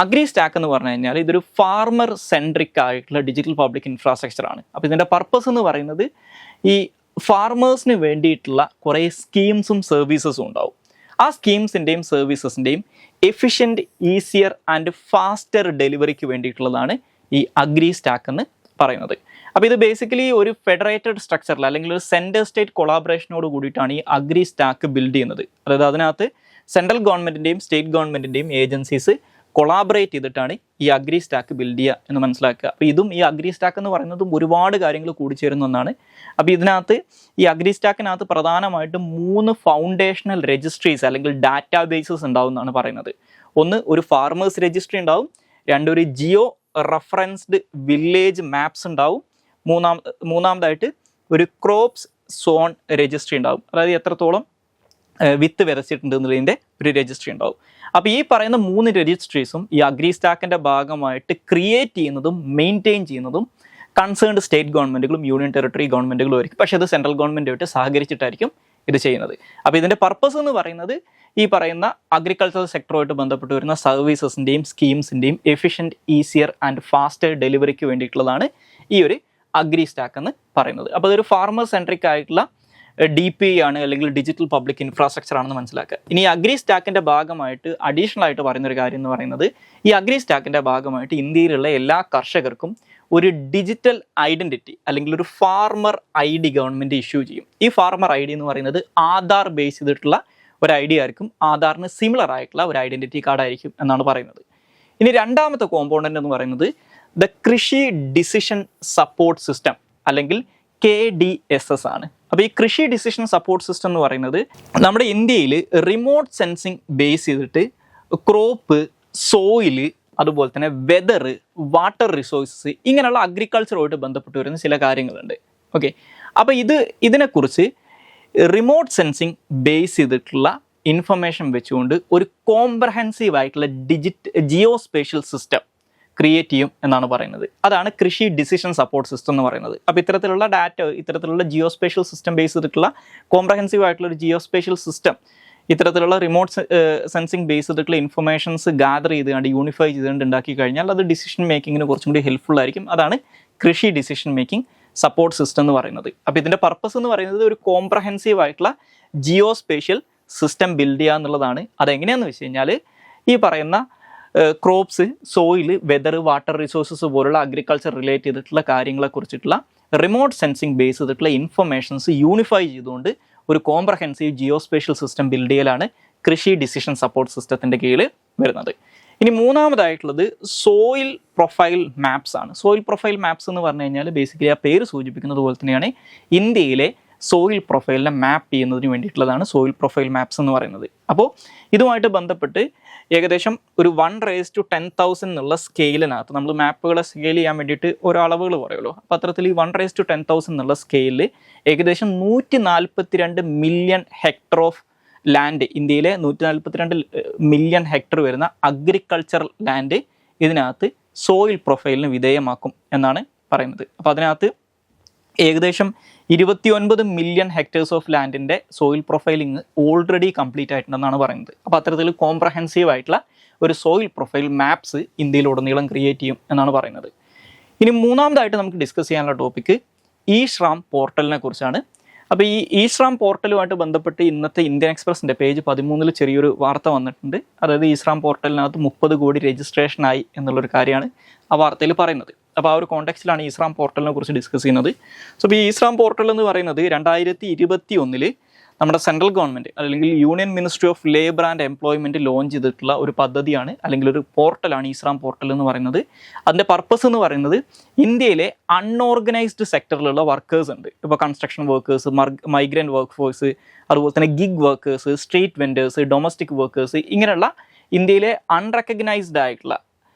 അഗ്രി സ്റ്റാക്ക് എന്ന് പറഞ്ഞു കഴിഞ്ഞാൽ ഇതൊരു ഫാർമർ സെൻട്രിക് ആയിട്ടുള്ള ഡിജിറ്റൽ പബ്ലിക് ഇൻഫ്രാസ്ട്രക്ചർ ആണ്. അപ്പോൾ ഇതിൻ്റെ പർപ്പസ് എന്ന് പറയുന്നത് ഈ ഫാർമേഴ്സിന് വേണ്ടിയിട്ടുള്ള കുറേ സ്കീംസും സർവീസസും ഉണ്ടാവും. ആ സ്കീംസിൻ്റെയും സർവീസസിൻ്റെയും എഫിഷ്യൻറ്റ്, ഈസിയർ ആൻഡ് ഫാസ്റ്റർ ഡെലിവറിക്ക് വേണ്ടിയിട്ടുള്ളതാണ് ഈ അഗ്രി സ്റ്റാക്ക് എന്ന് പറയുന്നത്. അപ്പോൾ ഇത് ബേസിക്കലി ഒരു ഫെഡറേറ്റഡ് സ്ട്രക്ചറിൽ അല്ലെങ്കിൽ ഒരു സെൻറ്റർ സ്റ്റേറ്റ് കൊളാബറേഷനോട് കൂടിയിട്ടാണ് ഈ അഗ്രി സ്റ്റാക്ക് ബിൽഡ് ചെയ്യുന്നത്. അതായത് അതിനകത്ത് സെൻട്രൽ ഗവൺമെൻറ്റിൻ്റെയും സ്റ്റേറ്റ് ഗവൺമെൻറ്റിൻ്റെയും ഏജൻസീസ് കൊളാബറേറ്റ് ചെയ്തിട്ടാണ് ഈ അഗ്രി സ്റ്റാക്ക് ബിൽഡ് ചെയ്യുക എന്ന് മനസ്സിലാക്കുക. അപ്പോൾ ഇതും ഈ അഗ്രി സ്റ്റാക്ക് എന്ന് പറയുന്നതും ഒരുപാട് കാര്യങ്ങൾ കൂടിച്ചേരുന്ന ഒന്നാണ്. അപ്പോൾ ഇതിനകത്ത് ഈ അഗ്രി സ്റ്റാക്കിനകത്ത് പ്രധാനമായിട്ടും 3 ഫൗണ്ടേഷണൽ രജിസ്ട്രീസ് അല്ലെങ്കിൽ ഡാറ്റാ ബേസസ് ഉണ്ടാവുമെന്നാണ് പറയുന്നത്. ഒന്ന്, ഒരു ഫാർമേഴ്സ് രജിസ്ട്രി ഉണ്ടാവും. 2, ഒരു ജിയോ റെഫറൻസ്ഡ് വില്ലേജ് മാപ്സ് ഉണ്ടാവും. മൂന്നാമതായിട്ട് ഒരു ക്രോപ്സ് സോൺ രജിസ്ട്രി ഉണ്ടാവും, അതായത് എത്രത്തോളം വിത്ത് വിതച്ചിട്ടുണ്ട് എന്നുള്ളതിൻ്റെ ഒരു രജിസ്ട്രി ഉണ്ടാവും. അപ്പോൾ ഈ പറയുന്ന 3 രജിസ്ട്രീസും ഈ അഗ്രി സ്റ്റാക്കിൻ്റെ ഭാഗമായിട്ട് ക്രിയേറ്റ് ചെയ്യുന്നതും മെയിൻറ്റെയിൻ ചെയ്യുന്നതും കൺസേൺഡ് സ്റ്റേറ്റ് ഗവൺമെൻറ്റുകളും യൂണിയൻ ടെറിട്ടറി ഗവൺമെൻറ്റുകളും ആയിരിക്കും. പക്ഷേ അത് സെൻട്രൽ ഗവൺമെൻറ്റുമായിട്ട് സഹകരിച്ചിട്ടായിരിക്കും ഇത് ചെയ്യുന്നത്. അപ്പോൾ ഇതിൻ്റെ പർപ്പസ് എന്ന് പറയുന്നത് ഈ പറയുന്ന അഗ്രികൾച്ചറൽ സെക്ടറുമായിട്ട് ബന്ധപ്പെട്ട് വരുന്ന സർവീസസിൻ്റെയും സ്കീംസിൻ്റെയും എഫിഷ്യൻറ്റ്, ഈസിയർ ആൻഡ് ഫാസ്റ്റർ ഡെലിവറിക്ക് വേണ്ടിയിട്ടുള്ളതാണ് ഈ ഒരു അഗ്രി സ്റ്റാക്ക് എന്ന് പറയുന്നത്. അപ്പോൾ അതൊരു ഫാർമർ സെൻട്രിക് ആയിട്ടുള്ള DPI ആണ്, അല്ലെങ്കിൽ ഡിജിറ്റൽ പബ്ലിക് ഇൻഫ്രാസ്ട്രക്ചർ ആണെന്ന് മനസ്സിലാക്കുക. ഇനി അഗ്രി സ്റ്റാക്കിൻ്റെ ഭാഗമായിട്ട് അഡീഷണൽ ആയിട്ട് പറയുന്നൊരു കാര്യം എന്ന് പറയുന്നത്, ഈ അഗ്രി സ്റ്റാക്കിൻ്റെ ഭാഗമായിട്ട് ഇന്ത്യയിലുള്ള എല്ലാ കർഷകർക്കും ഒരു ഡിജിറ്റൽ ഐഡൻറ്റിറ്റി അല്ലെങ്കിൽ ഒരു ഫാർമർ ID ഗവൺമെൻറ് ഇഷ്യൂ ചെയ്യും. ഈ ഫാർമർ ID എന്ന് പറയുന്നത് ആധാർ ബേസ് ചെയ്തിട്ടുള്ള ഒരു ID ആയിരിക്കും, ആധാറിന് സിമിലർ ആയിട്ടുള്ള ഒരു ഐഡൻറ്റിറ്റി കാർഡ് ആയിരിക്കും എന്നാണ് പറയുന്നത്. ഇനി രണ്ടാമത്തെ കോമ്പോണൻ്റ് എന്ന് പറയുന്നത് ദ കൃഷി ഡിസിഷൻ സപ്പോർട്ട് സിസ്റ്റം അല്ലെങ്കിൽ KDSS ആണ്. അപ്പോൾ ഈ കൃഷി ഡിസിഷൻ സപ്പോർട്ട് സിസ്റ്റം എന്ന് പറയുന്നത് നമ്മുടെ ഇന്ത്യയിൽ റിമോട്ട് സെൻസിങ് ബേസ് ചെയ്തിട്ട് ക്രോപ്പ്, സോയില്, അതുപോലെ തന്നെ വെതർ, വാട്ടർ റിസോഴ്സസ്, ഇങ്ങനെയുള്ള അഗ്രികൾച്ചറുമായിട്ട് ബന്ധപ്പെട്ട് വരുന്ന ചില കാര്യങ്ങളുണ്ട്. ഓക്കെ, അപ്പോൾ ഇതിനെക്കുറിച്ച് റിമോട്ട് സെൻസിങ് ബേസ് ചെയ്തിട്ടുള്ള ഇൻഫർമേഷൻ വെച്ചുകൊണ്ട് ഒരു കോംപ്രഹെൻസീവ് ആയിട്ടുള്ള ജിയോ സ്പേഷ്യൽ സിസ്റ്റം ക്രിയേറ്റ് ചെയ്യും എന്നാണ് പറയുന്നത്. അതാണ് കൃഷി ഡിസിഷൻ സപ്പോർട്ട് സിസ്റ്റം എന്ന് പറയുന്നത്. അപ്പോൾ ഇത്തരത്തിലുള്ള ഡാറ്റ, ഇത്തരത്തിലുള്ള ജിയോ സ്പേഷ്യൽ സിസ്റ്റം ബേസ് ചെയ്തിട്ടുള്ള കോംപ്രഹെൻസീവ് ആയിട്ടുള്ള ഒരു ജിയോ സ്പേഷ്യൽ സിസ്റ്റം, ഇത്തരത്തിലുള്ള റിമോട്ട് സെൻസിങ് ബേസ് ചെയ്തിട്ടുള്ള ഇൻഫർമേഷൻസ് ഗാദർ ചെയ്തുകൊണ്ട് യൂണിഫൈ ചെയ്തുകൊണ്ട് ഉണ്ടാക്കി കഴിഞ്ഞാൽ അത് ഡിസിഷൻ മേക്കിങ്ങിന് കുറച്ചും കൂടി ഹെൽപ്ഫുൾ ആയിരിക്കും. അതാണ് കൃഷി ഡിസിഷൻ മേക്കിംഗ് സപ്പോർട്ട് സിസ്റ്റം എന്ന് പറയുന്നത്. അപ്പോൾ ഇതിൻ്റെ പർപ്പസ് എന്ന് പറയുന്നത് ഒരു കോംപ്രഹെൻസീവ് ആയിട്ടുള്ള ജിയോ സ്പേഷ്യൽ സിസ്റ്റം ബിൽഡ് ചെയ്യുക എന്നുള്ളതാണ്. അതെങ്ങനെയാണെന്ന് വെച്ച് കഴിഞ്ഞാൽ ഈ പറയുന്ന crops, soil, weather, water resources പോലുള്ള അഗ്രികൾച്ചർ റിലേറ്റ് ചെയ്തിട്ടുള്ള കാര്യങ്ങളെ കുറിച്ചിട്ടുള്ള റിമോട്ട് സെൻസിങ് ബേസ് ചെയ്തിട്ടുള്ള ഇൻഫർമേഷൻസ് യൂണിഫൈ ചെയ്തുകൊണ്ട് ഒരു comprehensive geospatial system build ചെയ്യലാണ് കൃഷി ഡിസിഷൻ സപ്പോർട്ട് സിസ്റ്റത്തിൻ്റെ കീഴിൽ വരുന്നത്. ഇനി മൂന്നാമതായിട്ടുള്ളത് സോയിൽ പ്രൊഫൈൽ മാപ്സ് ആണ്. സോയിൽ പ്രൊഫൈൽ മാപ്സ് എന്ന് പറഞ്ഞു കഴിഞ്ഞാൽ ബേസിക്കലി ആ പേര് സൂചിപ്പിക്കുന്നത് പോലെ തന്നെയാണ് ഇന്ത്യയിലെ സോയിൽ പ്രൊഫൈലിനെ മാപ്പ് ചെയ്യുന്നതിന് വേണ്ടിയിട്ടുള്ളതാണ് സോയിൽ പ്രൊഫൈൽ മാപ്സ് എന്ന് പറയുന്നത്. അപ്പോൾ ഇതുമായിട്ട് ബന്ധപ്പെട്ട് ഏകദേശം ഒരു 1:10,000 എന്നുള്ള സ്കെയിലിനകത്ത് നമ്മൾ മാപ്പുകളെ സ്കെയിൽ ചെയ്യാൻ വേണ്ടിയിട്ട് ഓരോ അളവുകൾ പറയുമല്ലോ. അപ്പോൾ അത്തരത്തിൽ ഈ 1:10,000 എന്നുള്ള സ്കെയിലിൽ ഏകദേശം 142 മില്യൺ ഹെക്ടർ ഓഫ് ലാൻഡ്, ഇന്ത്യയിലെ 142 മില്യൺ ഹെക്ടർ വരുന്ന അഗ്രികൾച്ചറൽ ലാൻഡ് ഇതിനകത്ത് സോയിൽ പ്രൊഫൈലിന് വിധേയമാക്കും എന്നാണ് പറയുന്നത്. അപ്പോൾ അതിനകത്ത് ഏകദേശം 29 മില്യൺ ഹെക്ടേഴ്സ് ഓഫ് ലാൻഡിൻ്റെ സോയിൽ പ്രൊഫൈലിങ് ഓൾറെഡി കംപ്ലീറ്റ് ആയിട്ടുണ്ടെന്നാണ് പറയുന്നത്. അപ്പോൾ അത്തരത്തിൽ കോംപ്രഹെൻസീവ് ആയിട്ടുള്ള ഒരു സോയിൽ പ്രൊഫൈൽ മാപ്സ് ഇന്ത്യയിലുടനീളം ക്രിയേറ്റ് ചെയ്യും എന്നാണ് പറയുന്നത്. ഇനി മൂന്നാമതായിട്ട് നമുക്ക് ഡിസ്കസ് ചെയ്യാനുള്ള ടോപ്പിക്ക് ഇ-ശ്രാം പോർട്ടലിനെ കുറിച്ചാണ്. അപ്പോൾ ഈ ഇ-ശ്രാം പോർട്ടലുമായിട്ട് ബന്ധപ്പെട്ട് ഇന്നത്തെ ഇന്ത്യൻ എക്സ്പ്രസിൻ്റെ പേജ് 13 ചെറിയൊരു വാർത്ത വന്നിട്ടുണ്ട്. അതായത് ഇ-ശ്രാം പോർട്ടലിനകത്ത് 30 കോടി രജിസ്ട്രേഷനായി എന്നുള്ളൊരു കാര്യമാണ് ആ വാർത്തയിൽ പറയുന്നത്. അപ്പോൾ ആ ഒരു കോണ്ടെക്സ്റ്റിലാണ് ഇ-ശ്രാം പോർട്ടലിനെ കുറിച്ച് ഡിസ്കസ് ചെയ്യുന്നത്. സോ ഇപ്പോൾ ഇ-ശ്രാം പോർട്ടൽ എന്ന് പറയുന്നത് 2021 നമ്മുടെ സെൻട്രൽ ഗവൺമെൻറ് അല്ലെങ്കിൽ union ministry of labour and employment launch ചെയ്തിട്ടുള്ള ഒരു പദ്ധതിയാണ്, അല്ലെങ്കിൽ ഒരു പോർട്ടലാണ് ഇ-ശ്രാം പോർട്ടൽ എന്ന് പറയുന്നത്. അതിൻ്റെ പർപ്പസ് എന്ന് പറയുന്നത് ഇന്ത്യയിലെ അൺഓർഗനൈസ്ഡ് സെക്ടറിലുള്ള വർക്കേഴ്സ് ഉണ്ട്. ഇപ്പോൾ construction workers, migrant work force, അതുപോലെ തന്നെ gig workers, street vendors, domestic workers, ഇങ്ങനെയുള്ള ഇന്ത്യയിലെ അൺറെക്കഗ്നൈസ്ഡ് ആയിട്ടുള്ള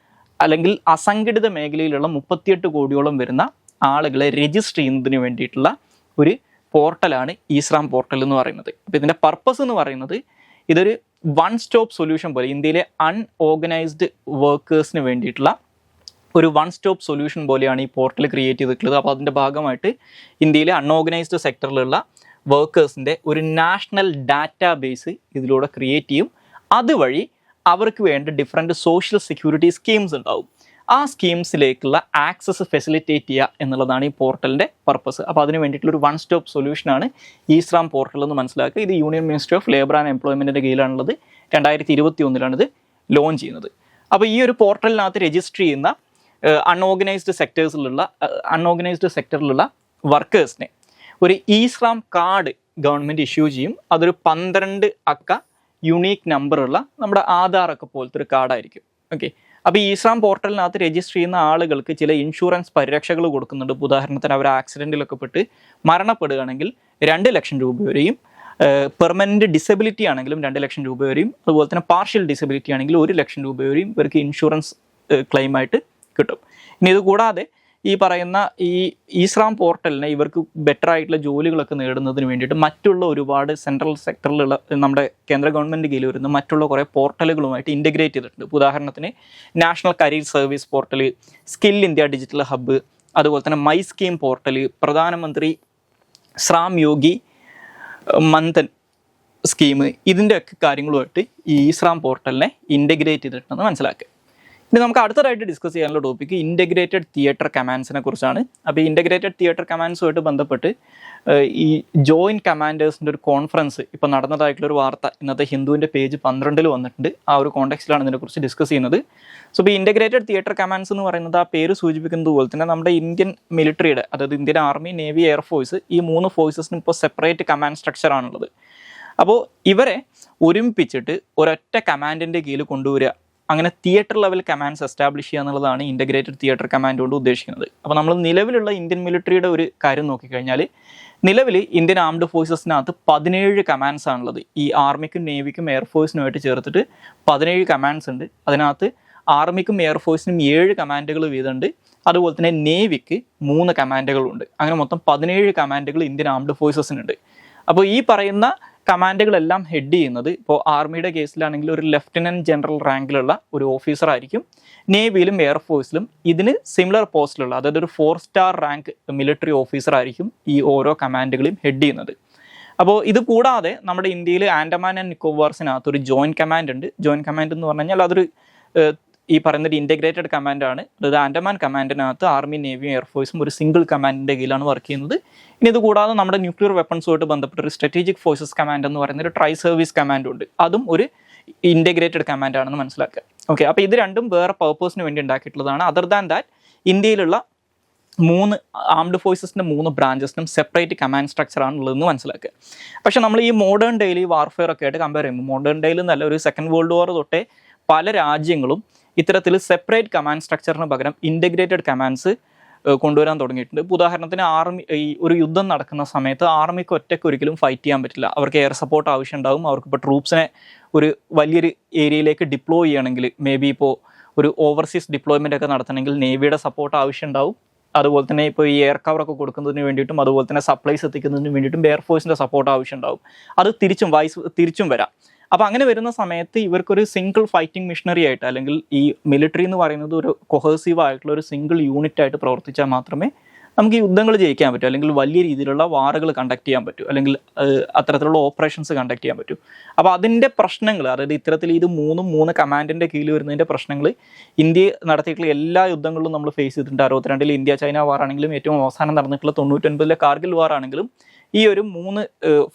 അല്ലെങ്കിൽ അസംഘടിത മേഖലയിലുള്ള 38 കോടിയോളം വരുന്ന ആളുകളെ രജിസ്റ്റർ ചെയ്യുന്നതിന് വേണ്ടിയിട്ടുള്ള ഒരു പോർട്ടലാണ് ഇ-ശ്രാം പോർട്ടൽ എന്ന് പറയുന്നത്. അപ്പോൾ ഇതിൻ്റെ പർപ്പസ് എന്ന് പറയുന്നത് ഇതൊരു വൺ സ്റ്റോപ്പ് സൊല്യൂഷൻ പോലെ ഇന്ത്യയിലെ അൺഓർഗനൈസ്ഡ് വർക്കേഴ്സിന് വേണ്ടിയിട്ടുള്ള ഒരു വൺ സ്റ്റോപ്പ് സൊല്യൂഷൻ പോലെയാണ് ഈ പോർട്ടൽ ക്രിയേറ്റ് ചെയ്തിട്ടുള്ളത്. അപ്പോൾ അതിൻ്റെ ഭാഗമായിട്ട് ഇന്ത്യയിലെ അൺഓർഗനൈസ്ഡ് സെക്ടറിലുള്ള വർക്കേഴ്സിൻ്റെ ഒരു നാഷണൽ ഡാറ്റാ ബേസ് ഇതിലൂടെ ക്രിയേറ്റ് ചെയ്യും. അതുവഴി അവർക്ക് വേണ്ട ഡിഫറെൻറ്റ് സോഷ്യൽ സെക്യൂരിറ്റി സ്കീംസ് ഉണ്ടാവും. ആ സ്കീംസിലേക്കുള്ള ആക്സസ് ഫെസിലിറ്റേറ്റ് ചെയ്യുക എന്നുള്ളതാണ് ഈ പോർട്ടലിൻ്റെ പർപ്പസ്. അപ്പോൾ അതിന് വേണ്ടിയിട്ടുള്ളൊരു വൺ സ്റ്റോപ്പ് സൊല്യൂഷനാണ് ഇ-ശ്രാം പോർട്ടൽ എന്ന് മനസ്സിലാക്കുക. ഇത് union ministry of labour and എംപ്ലോയ്മെൻറ്റിൻ്റെ കീഴിലാണുള്ളത്. 2021 ഇത് ലോഞ്ച് ചെയ്യുന്നത്. അപ്പോൾ ഈ ഒരു പോർട്ടലിനകത്ത് രജിസ്റ്റർ ചെയ്യുന്ന അൺഓർഗനൈസ്ഡ് സെക്ടറിലുള്ള വർക്കേഴ്സിനെ ഒരു ഇ-ശ്രാം കാർഡ് ഗവൺമെൻറ് ഇഷ്യൂ ചെയ്യും. അതൊരു 12 അക്ക യുണീക്ക് നമ്പറുള്ള നമ്മുടെ ആധാറൊക്കെ പോലത്തെ ഒരു കാർഡായിരിക്കും. ഓക്കെ, അപ്പോൾ ഈ ഇ-ശ്രാം പോർട്ടലിനകത്ത് രജിസ്റ്റർ ചെയ്യുന്ന ആളുകൾക്ക് ചില ഇൻഷുറൻസ് പരിരക്ഷകൾ കൊടുക്കുന്നുണ്ട്. ഉദാഹരണത്തിന് അവർ ആക്സിഡൻറ്റിലൊക്കെ പെട്ട് മരണപ്പെടുകയാണെങ്കിൽ 2 ലക്ഷം രൂപ വരെയും, പെർമനൻറ്റ് ഡിസബിലിറ്റി ആണെങ്കിലും 2 ലക്ഷം രൂപ വരെയും, അതുപോലെ തന്നെ പാർഷ്യൽ ഡിസബിലിറ്റി ആണെങ്കിൽ 1 ലക്ഷം രൂപ വരെയും ഇവർക്ക് ഇൻഷുറൻസ് ക്ലെയിമായിട്ട് കിട്ടും. ഇനി ഇത് കൂടാതെ ഈ പറയുന്ന ഈ-സ്രാം പോർട്ടലിനെ ഇവർക്ക് ബെറ്റർ ആയിട്ടുള്ള ജോലികളൊക്കെ നേടുന്നതിന് വേണ്ടിയിട്ട് മറ്റുള്ള ഒരുപാട് സെൻട്രൽ സെക്ടറിലുള്ള നമ്മുടെ കേന്ദ്ര ഗവൺമെൻറ് കീഴിൽ വരുന്ന മറ്റുള്ള കുറേ പോർട്ടലുകളുമായിട്ട് ഇൻ്റഗ്രേറ്റ് ചെയ്തിട്ടുണ്ട്. ഉദാഹരണത്തിന് national career service portal, skill India digital hub, അതുപോലെ തന്നെ മൈ സ്കീം പോർട്ടൽ, പ്രധാനമന്ത്രി ശ്രാം യോഗി മൻധൻ സ്കീം, ഇതിൻ്റെയൊക്കെ കാര്യങ്ങളുമായിട്ട് ഈ ഈ-സ്രാം പോർട്ടലിനെ ഇൻ്റഗ്രേറ്റ് ചെയ്തിട്ടുണ്ടെന്ന് മനസ്സിലാക്കുക. ഇനി നമുക്ക് അടുത്തതായിട്ട് ഡിസ്കസ് ചെയ്യാനുള്ള ടോപ്പിക്ക് ഇൻ്റഗ്രേറ്റഡ് തിയേറ്റർ കമാൻഡ്സിനെ കുറിച്ചാണ്. അപ്പോൾ ഈ ഇൻ്റഗ്രേറ്റഡ് തിയേറ്റർ കമാൻഡ്സുമായിട്ട് ബന്ധപ്പെട്ട് ഈ ജോയിൻറ്റ് കമാൻഡേഴ്സിൻ്റെ ഒരു കോൺഫറൻസ് ഇപ്പോൾ നടന്നതായിട്ടുള്ളൊരു വാർത്ത ഇന്നത്തെ ഹിന്ദുവിൻ്റെ പേജ് 12 വന്നിട്ടുണ്ട്. ആ ഒരു കോണ്ടെക്സ്റ്റിലാണ് ഇതിനെക്കുറിച്ച് ഡിസ്കസ് ചെയ്യുന്നത്. സോ ഇപ്പോൾ ഇൻ്റഗ്രേറ്റഡ് തിയേറ്റർ കമാൻഡ്സ് എന്ന് പറയുന്നത് ആ പേര് സൂചിപ്പിക്കുന്നത് പോലെ തന്നെ നമ്മുടെ ഇന്ത്യൻ മിലിറ്ററിയുടെ, അതായത് ഇന്ത്യൻ ആർമി, നേവി, എയർഫോഴ്സ്, ഈ 3 ഫോഴ്സസിനും ഇപ്പോൾ സെപ്പറേറ്റ് കമാൻഡ് സ്ട്രക്ചറാണുള്ളത്. അപ്പോൾ ഇവരെ ഒരുമിപ്പിച്ചിട്ട് ഒരൊറ്റ കമാൻഡിൻ്റെ കീഴിൽ കൊണ്ടുവരിക, അങ്ങനെ തിയേറ്റർ ലെവൽ കമാൻഡ്സ് എസ്റ്റാബ്ലിഷ് ചെയ്യുക എന്നുള്ളതാണ് ഇൻ്റഗ്രേറ്റഡ് തിയേറ്റർ കമാൻഡ് കൊണ്ട് ഉദ്ദേശിക്കുന്നത്. അപ്പോൾ നമ്മൾ നിലവിലുള്ള ഇന്ത്യൻ മിലിറ്ററിയുടെ ഒരു കാര്യം നോക്കിക്കഴിഞ്ഞാൽ, നിലവിൽ ഇന്ത്യൻ ആംഡ് ഫോഴ്സസിനകത്ത് 17 കമാൻഡ്സ് ആണുള്ളത്. ഈ ആർമിക്കും നേവിക്കും എയർഫോഴ്സിനുമായിട്ട് ചേർത്തിട്ട് 17 കമാൻഡ്സ് ഉണ്ട്. അതിനകത്ത് ആർമിക്കും എയർഫോഴ്സിനും 7 കമാൻഡുകൾ വീതമുണ്ട്. അതുപോലെ തന്നെ നേവിക്ക് 3 കമാൻഡുകളുണ്ട്. അങ്ങനെ മൊത്തം 17 കമാൻഡുകൾ ഇന്ത്യൻ ആംഡ് ഫോഴ്സസിനുണ്ട്. അപ്പോൾ ഈ പറയുന്ന കമാൻഡുകളെല്ലാം ഹെഡ് ചെയ്യുന്നത് ഇപ്പോൾ ആർമിയുടെ കേസിലാണെങ്കിൽ ഒരു ലെഫ്റ്റനൻറ്റ് ജനറൽ റാങ്കിലുള്ള ഒരു ഓഫീസർ ആയിരിക്കും. നേവിയിലും എയർഫോഴ്സിലും ഇതിന് സിമിലർ പോസ്റ്റിലുള്ള, അതായത് ഒരു 4 സ്റ്റാർ റാങ്ക് മിലിറ്ററി ഓഫീസർ ആയിരിക്കും ഈ ഓരോ കമാൻഡുകളെയും ഹെഡ് ചെയ്യുന്നത്. അപ്പോൾ ഇത് കൂടാതെ നമ്മുടെ ഇന്ത്യയിൽ ആൻഡമാൻ ആൻഡ് നിക്കോബാർസിനകത്ത് ഒരു ജോയിൻറ്റ് കമാൻഡ് ഉണ്ട്. ജോയിൻറ്റ് കമാൻഡ് എന്ന് പറഞ്ഞു കഴിഞ്ഞാൽ അതൊരു ഈ പറയുന്നൊരു ഇൻ്റഗ്രേറ്റഡ് കമാൻഡാണ്. അതായത് ആൻഡമാൻ കമാൻഡിനകത്ത് ആർമി, നേവിയും എയർഫോഴ്സും ഒരു സിംഗിൾ കമാൻഡിൻ്റെ കീഴിലാണ് വർക്ക് ചെയ്യുന്നത്. ഇനി ഇത് കൂടാതെ നമ്മുടെ ന്യൂക്ലിയർ വെപ്പൺസുമായിട്ട് ബന്ധപ്പെട്ട ഒരു സ്ട്രാറ്റജിക് ഫോഴ്സസ് കമാൻഡ് എന്ന് പറയുന്ന ഒരു ട്രൈ സർവീസ് കമാൻഡ് ഉണ്ട്. അതും ഒരു ഇൻ്റഗ്രേറ്റഡ് കമാൻഡ് ആണെന്ന് മനസ്സിലാക്കുക. ഓക്കെ, അപ്പോൾ ഇത് രണ്ടും വേറെ പർപ്പസിന് വേണ്ടി ഉണ്ടാക്കിയിട്ടുള്ളതാണ്. അതർ ദാൻ ദാറ്റ് ഇന്ത്യയിലുള്ള 3 ആംഡ് ഫോഴ്സസിൻ്റെ 3 ബ്രാഞ്ചസിനും സെപ്പറേറ്റ് കമാൻഡ് സ്ട്രക്ചറാണ് ഉള്ളതെന്ന് മനസ്സിലാക്കുക. പക്ഷേ നമ്മൾ ഈ മോഡേൺ ഡേയിൽ വാർഫെയർ ഒക്കെ ആയിട്ട് കമ്പയർ ചെയ്യുമ്പോൾ, മോഡേൺ ഡേയിൽ നല്ല ഒരു സെക്കൻഡ് വേൾഡ് വാർ തൊട്ടേ പല രാജ്യങ്ങളും ഇത്തരത്തിൽ സെപ്പറേറ്റ് കമാൻഡ് സ്ട്രക്ചറിന് പകരം ഇൻ്റഗ്രേറ്റഡ് കമാൻഡ്സ് കൊണ്ടുവരാൻ തുടങ്ങിയിട്ടുണ്ട്. ഇപ്പോൾ ഉദാഹരണത്തിന് ഈ ഒരു യുദ്ധം നടക്കുന്ന സമയത്ത് ആർമിക്ക് ഒറ്റയ്ക്ക് ഒരിക്കലും ഫൈറ്റ് ചെയ്യാൻ പറ്റില്ല. അവർക്ക് എയർ സപ്പോർട്ട് ആവശ്യം ഉണ്ടാകും. അവർക്ക് ഇപ്പോൾ ട്രൂപ്സിനെ ഒരു വലിയൊരു ഏരിയയിലേക്ക് ഡിപ്ലോയ് ചെയ്യണമെങ്കിൽ, മേ ബി ഇപ്പോൾ ഒരു ഓവർസീസ് ഡിപ്ലോയ്മെൻ്റ് ഒക്കെ നടത്തണമെങ്കിൽ നേവിയുടെ സപ്പോർട്ട് ആവശ്യം ഉണ്ടാവും. അതുപോലെ തന്നെ ഇപ്പോൾ ഈ എയർ കവറൊക്കെ കൊടുക്കുന്നതിന് വേണ്ടിയിട്ടും അതുപോലെ തന്നെ സപ്ലൈസ് എത്തിക്കുന്നതിന് വേണ്ടിയിട്ടും എയർഫോഴ്സിൻ്റെ സപ്പോർട്ട് ആവശ്യം ഉണ്ടാവും. അത് തിരിച്ചും വരാം. അപ്പോൾ അങ്ങനെ വരുന്ന സമയത്ത് ഇവർക്കൊരു സിംഗിൾ ഫൈറ്റിംഗ് മിഷനറി ആയിട്ട്, അല്ലെങ്കിൽ ഈ മിലിറ്ററി എന്ന് പറയുന്നത് ഒരു കൊഹേസീവ് ആയിട്ടുള്ള ഒരു സിംഗിൾ യൂണിറ്റ് ആയിട്ട് പ്രവർത്തിച്ചാൽ മാത്രമേ നമുക്ക് ഈ യുദ്ധങ്ങൾ ജയിക്കാൻ പറ്റൂ, അല്ലെങ്കിൽ വലിയ രീതിയിലുള്ള വാറുകൾ കണ്ടക്ട് ചെയ്യാൻ പറ്റൂ, അല്ലെങ്കിൽ അത്തരത്തിലുള്ള ഓപ്പറേഷൻസ് കണ്ടക്ട് ചെയ്യാൻ പറ്റൂ. അപ്പോൾ അതിൻ്റെ പ്രശ്നങ്ങൾ, അതായത് ഇത്തരത്തിൽ ഇത് 3 കമാൻഡിൻ്റെ കീഴിൽ വരുന്നതിൻ്റെ പ്രശ്നങ്ങൾ ഇന്ത്യ നടത്തിയിട്ടുള്ള എല്ലാ യുദ്ധങ്ങളിലും നമ്മൾ ഫേസ് ചെയ്തിട്ടുണ്ട്. 62-ൽ ഇന്ത്യ ചൈന വാർ ആണെങ്കിലും, ഏറ്റവും അവസാനം നടന്നിട്ടുള്ള 99-ലെ കാർഗിൽ വാർ ആണെങ്കിലും, ഈ ഒരു 3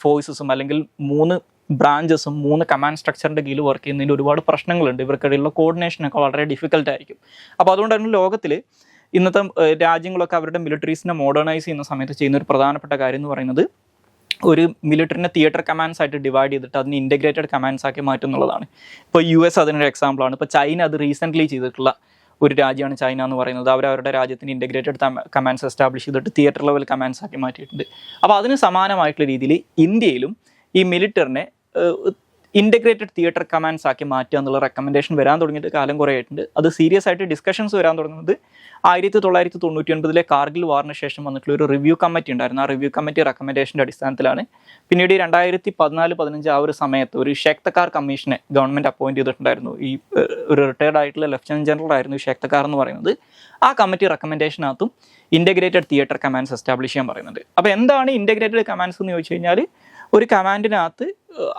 ഫോഴ്സസും അല്ലെങ്കിൽ 3 ബ്രാഞ്ചസും 3 കമാൻഡ് സ്ട്രക്ചറിൻ്റെ കീഴിൽ വർക്ക് ചെയ്യുന്നതിൻ്റെ ഒരുപാട് പ്രശ്നങ്ങളുണ്ട്. ഇവർക്കിടയിലുള്ള കോർഡിനേഷനൊക്കെ വളരെ ഡിഫിക്കൽട്ട് ആയിരിക്കും. അപ്പോൾ അതുകൊണ്ട് തന്നെ ലോകത്തിൽ ഇന്നത്തെ രാജ്യങ്ങളൊക്കെ അവരുടെ മിലിറ്ററീസിനെ മോഡേണൈസ് ചെയ്യുന്ന സമയത്ത് ചെയ്യുന്ന ഒരു പ്രധാനപ്പെട്ട കാര്യം എന്ന് പറയുന്നത് ഒരു മിലിറ്ററിനെ തിയേറ്റർ കമാൻഡ്സ് ആയിട്ട് ഡിവൈഡ് ചെയ്തിട്ട് അതിന് ഇൻ്റഗ്രേറ്റഡ് കമാൻഡ്സ് ആക്കി മാറ്റും എന്നുള്ളതാണ്. ഇപ്പോൾ US അതിനൊരു എക്സാമ്പിളാണ്. ഇപ്പോൾ ചൈന അത് റീസെൻ്റ്ലി ചെയ്തിട്ടുള്ള ഒരു രാജ്യമാണ് ചൈന എന്ന് പറയുന്നത്. അവരുടെ രാജ്യത്തിന് ഇൻ്റഗ്രേറ്റഡ് കമാൻഡ്സ് എസ്റ്റാബ്ലിഷ് ചെയ്തിട്ട് തിയേറ്റർ ലെവൽ കമാൻഡ്സ് ആക്കി മാറ്റിയിട്ടുണ്ട്. അപ്പോൾ അതിന് സമാനമായിട്ടുള്ള രീതിയിൽ ഇന്ത്യയിലും ഈ മിലിറ്ററിനെ ഇൻ്റഗ്രേറ്റഡ് തിയേറ്റർ കമാൻഡ്സ് ആക്കി മാറ്റുക എന്നുള്ള റെക്കമെൻഡേഷൻ വരാൻ തുടങ്ങിയിട്ട് കാലം കുറേ ആയിട്ടുണ്ട്. അത് സീരിയസ് ആയിട്ട് ഡിസ്കഷൻസ് വരാൻ തുടങ്ങുന്നത് 1999-ലെ കാർഗിൽ വാറിന് ശേഷം വന്നിട്ടുള്ള ഒരു റിവ്യൂ കമ്മിറ്റി ഉണ്ടായിരുന്നു. ആ റിവ്യൂ കമ്മിറ്റി റെക്കമെൻഡേഷൻ്റെ അടിസ്ഥാനത്തിലാണ്. പിന്നീട് 2014-15 ആ ഒരു സമയത്ത് ഒരു ഷേഖ് തക്കാർ കമ്മീഷനെ ഗവൺമെൻറ് അപ്പോയിൻറ്റ് ചെയ്തിട്ടുണ്ടായിരുന്നു. ഈ ഒരു റിട്ടയർഡ് ആയിട്ടുള്ള ലെഫ്റ്റനൻറ്റ് ജനറൽ ആയിരുന്നു ഷേഖ് തക്കാർ എന്ന് പറയുന്നത്. ആ കമ്മിറ്റി റെക്കമെൻഡേഷനകത്തും ഇൻ്റഗ്രേറ്റഡ് തിയേറ്റർ കമാൻഡ്സ് എസ്റ്റാബ്ലിഷ് ചെയ്യാൻ പറയുന്നുണ്ട്. അപ്പോൾ എന്താണ് ഇൻ്റഗ്രേറ്റഡ് കമാൻഡ്സ് എന്ന് ചോദിച്ചു കഴിഞ്ഞാൽ, ഒരു കമാൻഡിനകത്ത്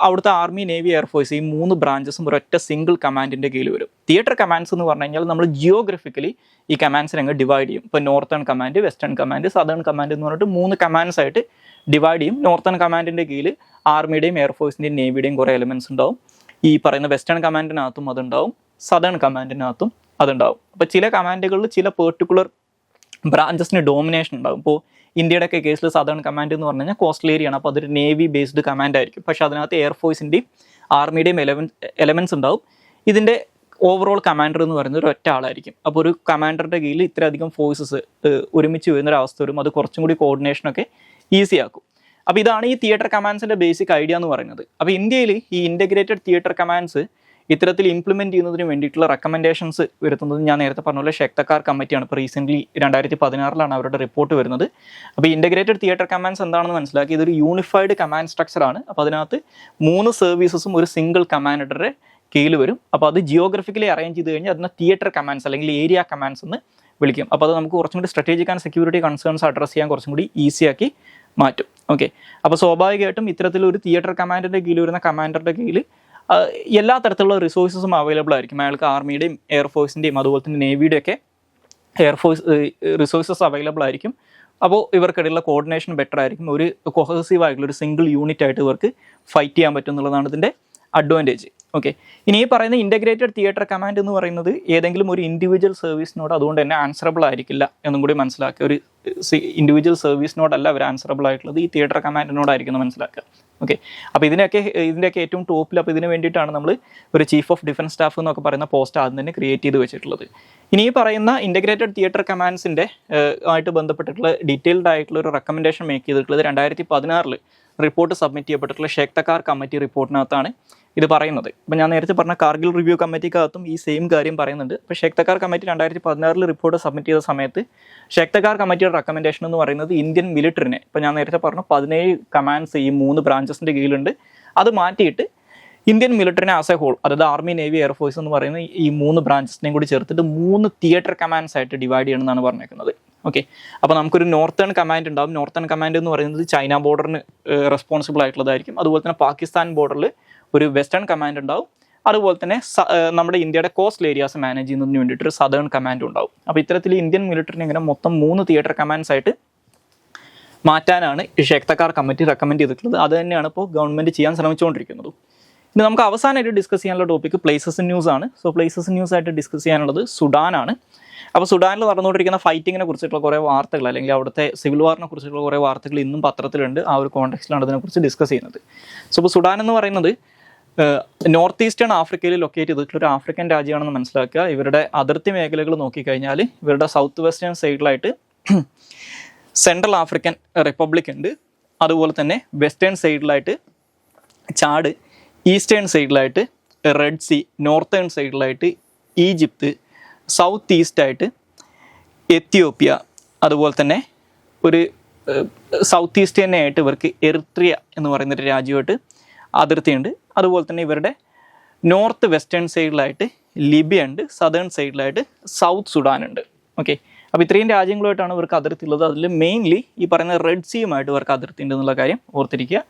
അവിടുത്തെ ആർമി, നേവി, എയർഫോഴ്സ് ഈ 3 ബ്രാഞ്ചസും ഒരൊറ്റ സിംഗിൾ കമാൻഡിൻ്റെ കീഴിൽ വരും. തിയേറ്റർ കമാൻഡ്സ് എന്ന് പറഞ്ഞു കഴിഞ്ഞാൽ നമ്മൾ ജിയോഗ്രഫിക്കലി ഈ കമാൻഡ്സിനെ അങ്ങ് ഡിവൈഡ് ചെയ്യും. ഇപ്പോൾ northern command, western command, southern command എന്ന് പറഞ്ഞിട്ട് 3 കമാൻഡ്സ് ആയിട്ട് ഡിവൈഡ് ചെയ്യും. നോർത്തേൺ കമാൻഡിൻ്റെ കീഴിൽ ആർമിയുടെയും എയർഫോഴ്സിൻ്റെയും നേവിയുടെയും കുറേ എലമെൻറ്റ്സ് ഉണ്ടാവും. ഈ പറയുന്ന വെസ്റ്റേൺ കമാൻഡിനകത്തും അതുണ്ടാവും, സദേൺ കമാൻഡിനകത്തും അതുണ്ടാവും. അപ്പോൾ ചില കമാൻഡുകളിൽ ചില പെർട്ടിക്കുലർ ബ്രാഞ്ചസിന് ഡോമിനേഷൻ ഉണ്ടാകും. ഇപ്പോൾ ഇന്ത്യയുടെ ഒക്കെ കേസിൽ സദേൺ കമാൻഡ് എന്ന് പറഞ്ഞു കഴിഞ്ഞാൽ കോസ്റ്റൽ ഏരിയ ആണ്. അപ്പോൾ അതൊരു നേവി ബേസ്ഡ് കമാൻഡ് ആയിരിക്കും. പക്ഷേ അതിനകത്ത് എയർഫോഴ്സിൻ്റെയും ആർമിയുടെയും എലമെൻറ്റ്സ് ഉണ്ടാവും. ഇതിൻ്റെ ഓവറോൾ കമാൻഡർ എന്ന് പറയുന്നത് ഒരു ഒറ്റ ആളായിരിക്കും. അപ്പോൾ ഒരു കമാൻഡറുടെ കീഴിൽ ഇത്രയധികം ഫോഴ്സസ് ഒരുമിച്ച് വരുന്നൊരവസ്ഥ വരും. അത് കുറച്ചും കൂടി കോർഡിനേഷനൊക്കെ ഈസി ആക്കും. അപ്പോൾ ഇതാണ് ഈ തിയേറ്റർ കമാൻഡ്സിൻ്റെ ബേസിക് ഐഡിയ എന്ന് പറയുന്നത്. അപ്പോൾ ഇന്ത്യയിൽ ഈ ഇൻ്റഗ്രേറ്റഡ് തിയേറ്റർ കമാൻഡ്സ് ഇത്തരത്തിൽ ഇംപ്ലിമെൻറ്റ് ചെയ്യുന്നതിന് വേണ്ടിയിട്ടുള്ള റെക്കമെൻഡേഷൻസ് വരുത്തുന്നത് ഞാൻ നേരത്തെ പറഞ്ഞ പോലെ ഷെക്തക്കാർ കമ്മിറ്റിയാണ്. ഇപ്പോൾ റീസെൻ്റ്ലി 2016 അവരുടെ റിപ്പോർട്ട് വരുന്നത്. അപ്പോൾ ഇൻ്റഗ്രേറ്റഡ് തിയേറ്റർ കമാൻഡ്സ് എന്താണെന്ന് മനസ്സിലാക്കി, ഇതൊരു യൂണിഫൈഡ് കമാൻഡ് സ്ട്രക്ചറാണ്. അപ്പോൾ അതിനകത്ത് 3 സർവീസസും ഒരു സിംഗിൾ കമാൻഡറുടെ കീഴിൽ വരും. അപ്പോൾ അത് ജിയോഗ്രഫിക്കലി അറേഞ്ച് ചെയ്ത് കഴിഞ്ഞാൽ അതിനെ തിയേറ്റർ കമാൻഡ്സ് അല്ലെങ്കിൽ ഏരിയ കമാൻഡ്സ് എന്ന് വിളിക്കും. അപ്പോൾ അത് നമുക്ക് കുറച്ചും കൂടി strategic and security concerns address ചെയ്യാൻ കുറച്ചും കൂടി ഈസിയാക്കി മാറ്റും. ഓക്കെ, അപ്പോൾ സ്വാഭാവികമായിട്ടും ഇത്തരത്തിലൊരു തിയേറ്റർ കമാൻഡിൻ്റെ കീഴിൽ വരുന്ന കമാൻഡറുടെ കീഴിൽ എല്ലാ തരത്തിലുള്ള റിസോഴ്സസും അവൈലബിൾ ആയിരിക്കും. അയാൾക്ക് ആർമിയുടെയും എയർഫോഴ്സിൻ്റെയും അതുപോലെ തന്നെ നേവിയുടെ ഒക്കെ എയർഫോഴ്സ് റിസോഴ്സസ് അവൈലബിൾ ആയിരിക്കും. അപ്പോൾ ഇവർക്കിടയിലുള്ള കോർഡിനേഷൻ ബെറ്റർ ആയിരിക്കും. ഒരു കൊഹസീവ് ആയിട്ടുള്ള ഒരു സിംഗിൾ യൂണിറ്റ് ആയിട്ട് ഇവർക്ക് ഫൈറ്റ് ചെയ്യാൻ പറ്റും എന്നുള്ളതാണ് ഇതിൻ്റെ അഡ്വാൻറ്റേജ്. ഓക്കെ, ഇനി ഈ പറയുന്ന ഇൻ്റഗ്രേറ്റഡ് തിയേറ്റർ കമാൻഡ് എന്ന് പറയുന്നത് ഏതെങ്കിലും ഒരു ഇൻഡിവിജ്വൽ സർവീസിനോട് അതുകൊണ്ട് തന്നെ ആൻസറബിൾ ആയിരിക്കില്ല എന്നും കൂടി മനസ്സിലാക്കുക. ഒരു ഇൻഡിവിജ്വൽ സർവീസിനോടല്ല അവർ ആൻസറബിൾ ആയിട്ടുള്ളത്, ഈ തിയേറ്റർ കമാൻഡിനോടായിരിക്കും എന്ന് മനസ്സിലാക്കുക. ഓക്കെ, അപ്പോൾ ഇതിൻ്റെയൊക്കെ ഏറ്റവും ടോപ്പിൽ, അപ്പോൾ ഇതിന് വേണ്ടിയിട്ടാണ് നമ്മൾ ഒരു ചീഫ് ഓഫ് ഡിഫൻസ് സ്റ്റാഫ് എന്നൊക്കെ പറയുന്ന പോസ്റ്റ് ആദ്യം തന്നെ ക്രിയേറ്റ് ചെയ്ത് വെച്ചിട്ടുള്ളത്. ഇനി ഈ പറയുന്ന ഇൻ്റഗ്രേറ്റഡ് തിയേറ്റർ കമാൻഡ്സിൻ്റെ ആയിട്ട് ബന്ധപ്പെട്ടിട്ടുള്ള ഡീറ്റെയിൽഡ് ആയിട്ടുള്ള ഒരു റെക്കമെൻഡേഷൻ മേക്ക് ചെയ്തിട്ടുള്ളത് 2016 റിപ്പോർട്ട് സബ്മിറ്റ് ചെയ്യപ്പെട്ടിട്ടുള്ള ഷെക്തക്കാർ കമ്മിറ്റി റിപ്പോർട്ടിനകത്താണ് ഇത് പറയുന്നത്. അപ്പോൾ ഞാൻ നേരത്തെ പറഞ്ഞ കാർഗിൽ റിവ്യൂ കമ്മിറ്റിക്കകത്തും ഈ സെയിം കാര്യം പറയുന്നുണ്ട്. അപ്പോൾ ഷെക്തക്കാർ കമ്മിറ്റി 2016 റിപ്പോർട്ട് സബ്മിറ്റ് ചെയ്ത സമയത്ത് ഷെക്തക്കാർ കമ്മിറ്റിയുടെ റെക്കമെൻഡേഷൻ എന്ന് പറയുന്നത് ഇന്ത്യൻ മിലിറ്ററിനെ, ഇപ്പോൾ ഞാൻ നേരത്തെ പറഞ്ഞു 17 കമാൻഡ്സ് ഈ 3 ബ്രാഞ്ചസിൻ്റെ കീഴിലുണ്ട്, അത് മാറ്റിയിട്ട് ഇന്ത്യൻ മിലിറ്ററിനെ ആസ് എ ഹോൾ, അതായത് ആർമി, നേവി, എയർഫോഴ്സ് എന്ന് പറയുന്ന ഈ 3 ബ്രാഞ്ചസിനെയും കൂടി ചേർത്തിട്ട് 3 തിയേറ്റർ കമാൻഡ്സ് ആയിട്ട് ഡിവൈഡ് ചെയ്യണമെന്നാണ് പറഞ്ഞേക്കുന്നത്. ഓക്കെ, അപ്പോൾ നമുക്കൊരു നോർത്തേൺ കമാൻഡ് ഉണ്ടാകും. നോർത്തേൺ കമാൻഡ് എന്ന് പറയുന്നത് ചൈന ബോർഡറിന് റെസ്പോൺസിബിൾ ആയിട്ടുള്ളതായിരിക്കും. അതുപോലെ തന്നെ പാകിസ്ഥാൻ ബോർഡറിൽ ഒരു വെസ്റ്റേൺ കമാൻഡ് ഉണ്ടാവും. അതുപോലെ തന്നെ നമ്മുടെ ഇന്ത്യയുടെ കോസ്റ്റൽ ഏരിയാസ് മാനേജ് ചെയ്യുന്നതിന് വേണ്ടിയിട്ട് ഒരു സദേൺ കമാൻഡ് ഉണ്ടാവും. അപ്പോൾ ഇത്തരത്തിൽ ഇന്ത്യൻ മിലിറ്ററിനെ ഇങ്ങനെ മൊത്തം 3 തിയേറ്റർ കമാൻഡ്സ് ആയിട്ട് മാറ്റാനാണ് ഈ ഷെക്തക്കാർ കമ്മിറ്റി റെക്കമെൻഡ് ചെയ്തിട്ടുള്ളത്. അത് തന്നെയാണ് ഇപ്പോൾ ഗവൺമെൻറ് ചെയ്യാൻ ശ്രമിച്ചുകൊണ്ടിരിക്കുന്നത്. ഇനി നമുക്ക് അവസാനമായിട്ട് ഡിസ്കസ് ചെയ്യാനുള്ള ടോപ്പിക്ക് പ്ലേസസ് ഇൻ ന്യൂസ് ആണ്. സോ പ്ലേസസ് ഇൻ ന്യൂസ് ആയിട്ട് ഡിസ്കസ് ചെയ്യാനുള്ളത് സുഡാനാണ്. അപ്പോൾ സുഡാനിൽ നടന്നുകൊണ്ടിരിക്കുന്ന ഫൈറ്റിങ്ങിനെ കുറിച്ചിട്ടുള്ള കുറേ വാർത്തകൾ, അല്ലെങ്കിൽ അവിടുത്തെ സിവിൽ വാറിനെ കുറിച്ചിട്ടുള്ള കുറേ വാർത്തകൾ ഇന്നും പത്രത്തിലുണ്ട്. ആ ഒരു കോണ്ടെക്സ്റ്റിലാണ് അതിനെക്കുറിച്ച് ഡിസ്കസ് ചെയ്യുന്നത്. സോ ഇപ്പോൾ സുഡാൻ എന്ന് പറയുന്നത് നോർത്ത് ഈസ്റ്റേൺ ആഫ്രിക്കയിൽ ലൊക്കേറ്റ് ചെയ്തിട്ടുള്ള ഒരു ആഫ്രിക്കൻ രാജ്യമാണെന്ന് മനസ്സിലാക്കുക. ഇവരുടെ അതിർത്തി മേഖലകൾ നോക്കിക്കഴിഞ്ഞാൽ ഇവരുടെ സൗത്ത് വെസ്റ്റേൺ സൈഡിലായിട്ട് സെൻട്രൽ ആഫ്രിക്കൻ റിപ്പബ്ലിക് ഉണ്ട്. അതുപോലെ തന്നെ വെസ്റ്റേൺ സൈഡിലായിട്ട് ചാഡ്, ഈസ്റ്റേൺ സൈഡിലായിട്ട് റെഡ് സീ, നോർത്തേൺ സൈഡിലായിട്ട് ഈജിപ്ത്, സൗത്ത് ഈസ്റ്റായിട്ട് എത്യോപ്യ, അതുപോലെ തന്നെ ഒരു സൗത്ത് ഈസ്റ്റ് തന്നെയായിട്ട് ഇവർക്ക് എറിട്രിയ എന്ന് പറയുന്നൊരു രാജ്യമായിട്ട് അതിർത്തിയുണ്ട്. അതുപോലെ തന്നെ ഇവരുടെ നോർത്ത് വെസ്റ്റേൺ സൈഡിലായിട്ട് ലിബിയ ഉണ്ട്, സദേൺ സൈഡിലായിട്ട് സൗത്ത് സുഡാൻ ഉണ്ട്. ഓക്കെ, അപ്പോൾ ഇത്രയും രാജ്യങ്ങളുമായിട്ടാണ് ഇവർക്ക് അതിർത്തി ഉള്ളത്. അതിൽ മെയിൻലി ഈ പറയുന്ന റെഡ് സീയുമായിട്ട് ഇവർക്ക് അതിർത്തി ഉണ്ട് എന്നുള്ള കാര്യം ഓർത്തിരിക്കുക.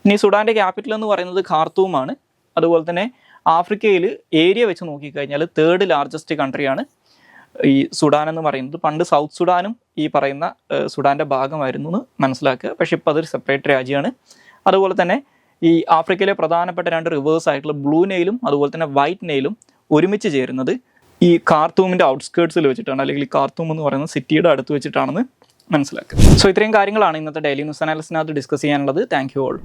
ഇനി സുഡാൻ്റെ ക്യാപിറ്റൽ എന്ന് പറയുന്നത് ഖാർത്തൂമാണ്. അതുപോലെ തന്നെ ആഫ്രിക്കയിൽ ഏരിയ വെച്ച് നോക്കിക്കഴിഞ്ഞാൽ 3rd ലാർജസ്റ്റ് കൺട്രിയാണ് ഈ സുഡാൻ എന്ന് പറയുന്നത്. പണ്ട് സൗത്ത് സുഡാനും ഈ പറയുന്ന സുഡാൻ്റെ ഭാഗമായിരുന്നു എന്ന് മനസ്സിലാക്കുക. പക്ഷേ ഇപ്പോൾ അതൊരു സെപ്പറേറ്റ് രാജ്യമാണ്. അതുപോലെ തന്നെ ഈ ആഫ്രിക്കയിലെ പ്രധാനപ്പെട്ട 2 റിവേഴ്സ് ആയിട്ടുള്ള ബ്ലൂ നെയിലും അതുപോലെ തന്നെ വൈറ്റ് നെയിലും ഒരുമിച്ച് ചേരുന്നത് ഈ ഖാർത്തൂമിൻ്റെ ഔട്ട്സ്കേർട്സിൽ വെച്ചിട്ടാണ്, അല്ലെങ്കിൽ ഈ ഖാർത്തൂം എന്ന് പറയുന്ന സിറ്റിയുടെ അടുത്ത് വെച്ചിട്ടാണെന്ന് മനസ്സിലാക്കുക. സോ ഇത്രയും കാര്യങ്ങളാണ് ഇന്നത്തെ ഡെയിലി ന്യൂസ് അനാലിസിനകത്ത് ഡിസ്കസ് ചെയ്യാനുള്ളത്. Thank you all.